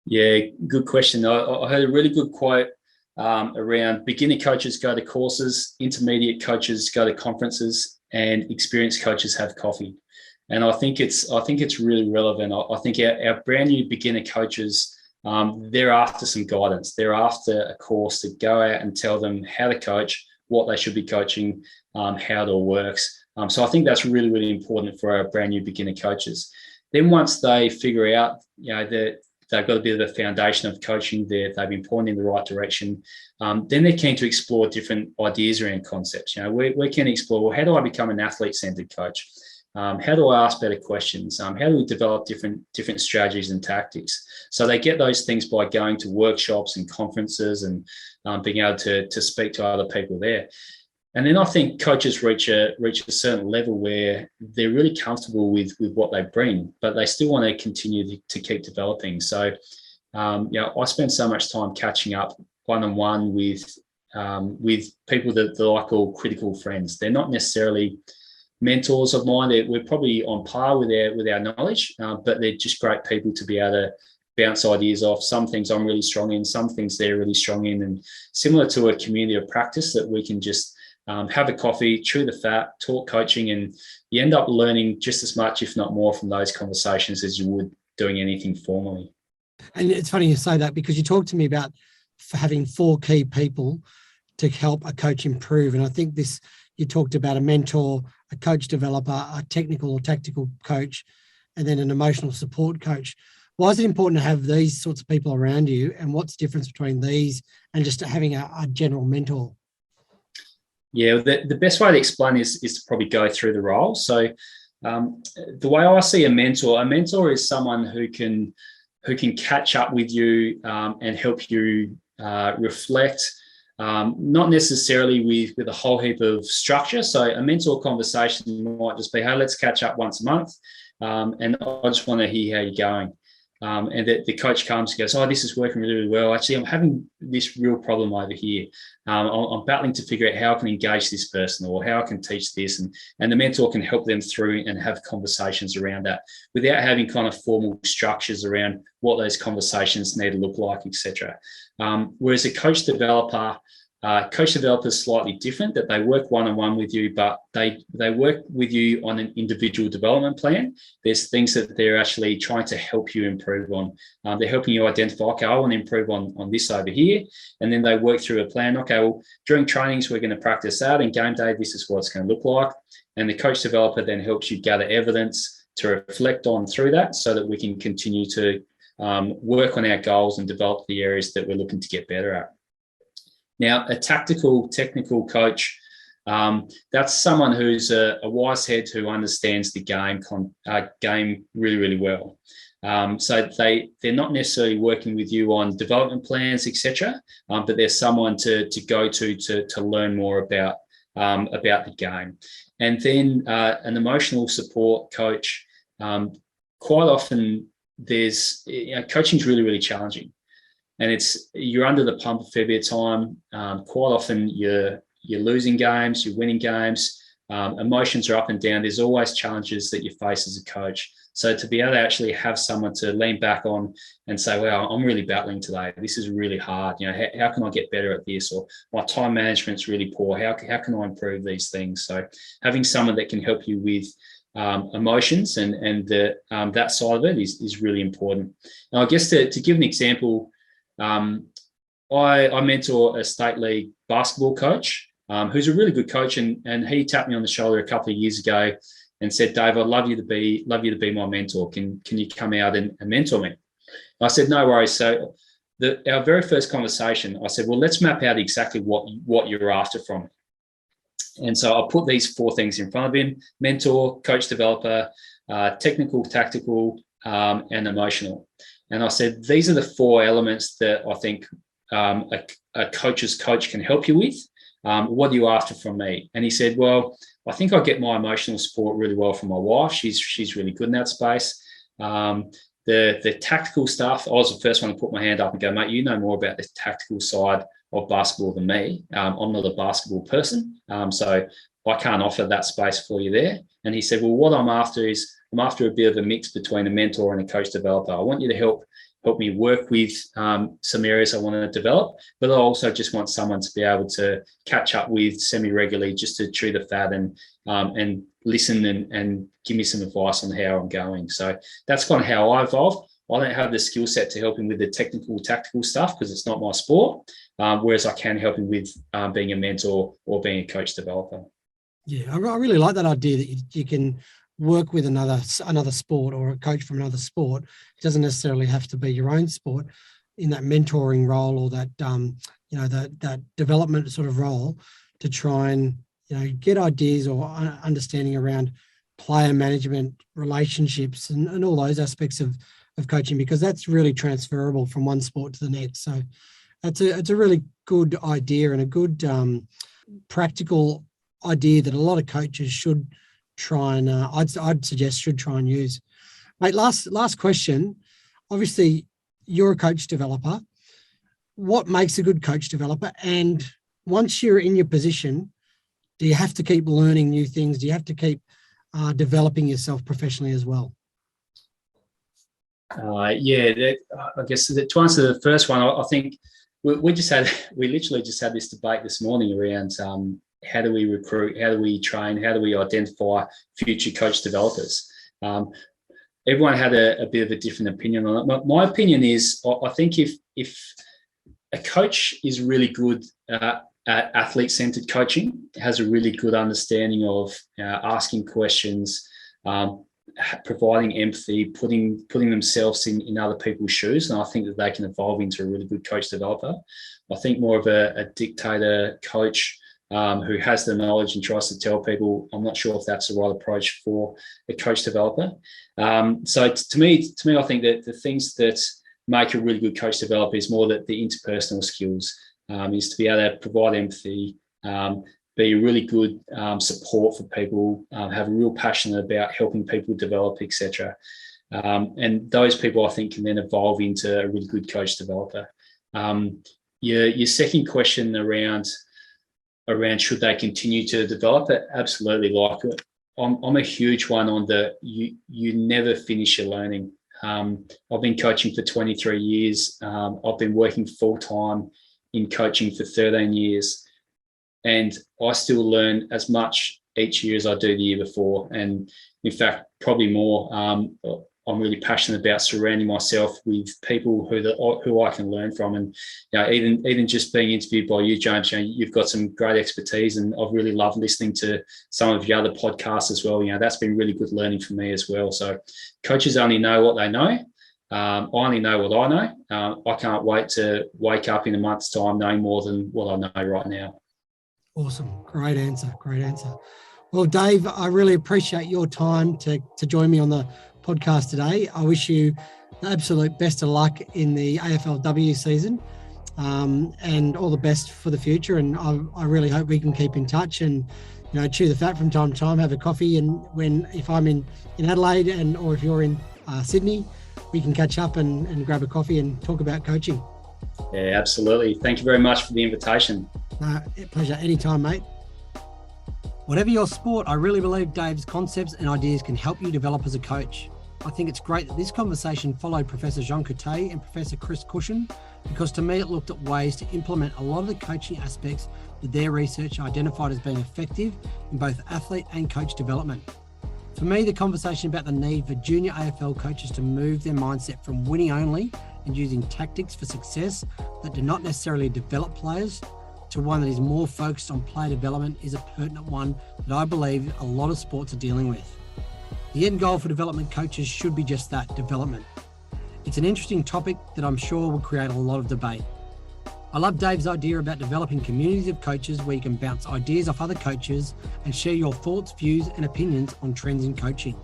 Yeah, good question. I heard a really good quote around beginner coaches go to courses, intermediate coaches go to conferences, and experienced coaches have coffee. And I think it's really relevant. I think our brand new beginner coaches, they're after some guidance. They're after a course to go out and tell them how to coach, what they should be coaching, how it all works. So I think that's really, really important for our brand new beginner coaches. Then once they figure out, that they've got a bit of a foundation of coaching, they've been pointing in the right direction, then they're keen to explore different ideas around concepts. We're keen to explore, well, how do I become an athlete-centered coach? How do I ask better questions? How do we develop different strategies and tactics? So they get those things by going to workshops and conferences and being able to speak to other people there. And then I think coaches reach a certain level where they're really comfortable with what they bring, but they still want to continue to keep developing. So, I spend so much time catching up one-on-one with people that I call critical friends. They're not necessarily mentors of mine. We're probably on par with our knowledge, but they're just great people to be able to bounce ideas off. Some things I'm really strong in, some things they're really strong in, and similar to a community of practice that we can just have a coffee, chew the fat, talk coaching, and you end up learning just as much, if not more, from those conversations as you would doing anything formally. And it's funny you say that, because you talked to me about having 4 key people to help a coach improve. And I think you talked about a mentor, a coach developer, a technical or tactical coach, and then an emotional support coach. Why is it important to have these sorts of people around you, and what's the difference between these and just having a general mentor? Yeah, the best way to explain is to probably go through the role. So the way I see a mentor is someone who can catch up with you and help you reflect, not necessarily with a whole heap of structure. So a mentor conversation might just be, hey, let's catch up once a month, and I just want to hear how you're going. And the coach comes and goes, oh, this is working really, really well. Actually, I'm having this real problem over here. I'm battling to figure out how I can engage this person or how I can teach this. And the mentor can help them through and have conversations around that without having kind of formal structures around what those conversations need to look like, etc. Whereas a coach developer is slightly different, that they work one-on-one with you, but they work with you on an individual development plan. There's things that they're actually trying to help you improve on. They're helping you identify, okay, I want to improve on this over here. And then they work through a plan. Okay, well, during trainings, we're going to practice that. And game day, this is what it's going to look like. And the coach developer then helps you gather evidence to reflect on through that, so that we can continue to work on our goals and develop the areas that we're looking to get better at. Now, a tactical, technical coach, that's someone who's a wise head who understands the game really, really well. So they're not necessarily working with you on development plans, etc., but they're someone to go to learn more about the game. And then an emotional support coach. Quite often, coaching is really, really challenging. And you're under the pump a fair bit of time. Quite often you're losing games, you're winning games. Emotions are up and down. There's always challenges that you face as a coach. So to be able to actually have someone to lean back on and say, well, I'm really battling today. This is really hard. How can I get better at this? Or my time management's really poor. How can I improve these things? So having someone that can help you with emotions and that side of it is really important. And I guess to give an example, I mentor a state league basketball coach who's a really good coach, and he tapped me on the shoulder a couple of years ago and said, Dave, I'd love you to be my mentor. Can you come out and mentor me? I said, no worries. So our very first conversation, I said, well, let's map out exactly what you're after from me. And so I put these 4 things in front of him: mentor, coach developer, technical, tactical, and emotional. And I said, these are the 4 elements that I think a coach's coach can help you with. What are you after from me? And he said, well, I think I get my emotional support really well from my wife. She's really good in that space. The tactical stuff, I was the first one to put my hand up and go, mate, you know more about the tactical side of basketball than me. I'm not a basketball person, so I can't offer that space for you there. And he said, well, what I'm after a bit of a mix between a mentor and a coach developer. I want you to help me work with some areas I want to develop, but I also just want someone to be able to catch up with semi-regularly, just to chew the fat and listen and give me some advice on how I'm going. So that's kind of how I evolved. I don't have the skill set to help him with the technical, tactical stuff because it's not my sport, whereas I can help him with being a mentor or being a coach developer. Yeah, I really like that idea that you can work with another sport or a coach from another sport. It doesn't necessarily have to be your own sport in that mentoring role or that that development sort of role, to try and get ideas or understanding around player management, relationships, and all those aspects of coaching, because that's really transferable from one sport to the next. So it's a really good idea and a good practical idea that a lot of coaches should try and I'd suggest should try and use. Mate, last question. Obviously, you're a coach developer. what makes a good coach developer? And once you're in your position, do you have to keep learning new things? Do you have to keep developing yourself professionally as well? I guess to answer the first one, I think we literally just had this debate this morning around how do we recruit, how do we train, how do we identify future coach developers. Everyone had a bit of a different opinion on it. My opinion is, I think if a coach is really good at athlete-centered coaching, has a really good understanding of asking questions, providing empathy, putting themselves in other people's shoes, and I think that they can evolve into a really good coach developer. I think more of a dictator coach who has the knowledge and tries to tell people, I'm not sure if that's the right approach for a coach developer. So to me, I think that the things that make a really good coach developer is more that the interpersonal skills, is to be able to provide empathy, be a really good support for people, have a real passion about helping people develop, etc. And those people, I think, can then evolve into a really good coach developer. Your second question around should they continue to develop it? Absolutely. Like, I'm a huge one on you never finish your learning. I've been coaching for 23 years. I've been working full-time in coaching for 13 years. And I still learn as much each year as I do the year before. And in fact, probably more. I'm really passionate about surrounding myself with people who I can learn from. And even just being interviewed by you, James, you've got some great expertise, and I've really loved listening to some of your other podcasts as well. That's been really good learning for me as well. So coaches only know what they know. I only know what I know. I can't wait to wake up in a month's time knowing more than what I know right now. Awesome. Great answer. Well, Dave, I really appreciate your time to join me on the podcast today. I wish you the absolute best of luck in the AFLW season, and all the best for the future. And I really hope we can keep in touch and, chew the fat from time to time, have a coffee. And if I'm in Adelaide or if you're in Sydney, we can catch up and grab a coffee and talk about coaching. Yeah, absolutely. Thank you very much for the invitation. Pleasure. Anytime, mate. Whatever your sport, I really believe Dave's concepts and ideas can help you develop as a coach. I think it's great that this conversation followed Professor Jean Coutet and Professor Chris Cushion, because to me it looked at ways to implement a lot of the coaching aspects that their research identified as being effective in both athlete and coach development. For me, the conversation about the need for junior AFL coaches to move their mindset from winning only and using tactics for success that do not necessarily develop players to one that is more focused on player development is a pertinent one that I believe a lot of sports are dealing with. The end goal for development coaches should be just that, development. It's an interesting topic that I'm sure will create a lot of debate. I love Dave's idea about developing communities of coaches where you can bounce ideas off other coaches and share your thoughts, views, and opinions on trends in coaching.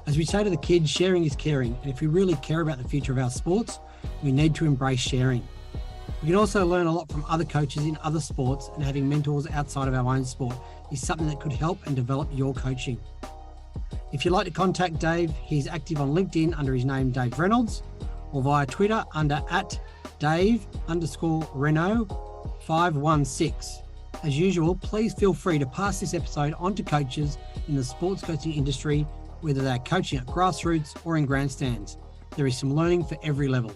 As we say to the kids, sharing is caring, and if we really care about the future of our sports, we need to embrace sharing. We can also learn a lot from other coaches in other sports, and having mentors outside of our own sport is something that could help and develop your coaching. If you'd like to contact Dave, he's active on LinkedIn under his name Dave Reynolds, or via Twitter under @Dave_Renault516. As usual, please feel free to pass this episode on to coaches in the sports coaching industry, whether they're coaching at grassroots or in grandstands. There is some learning for every level.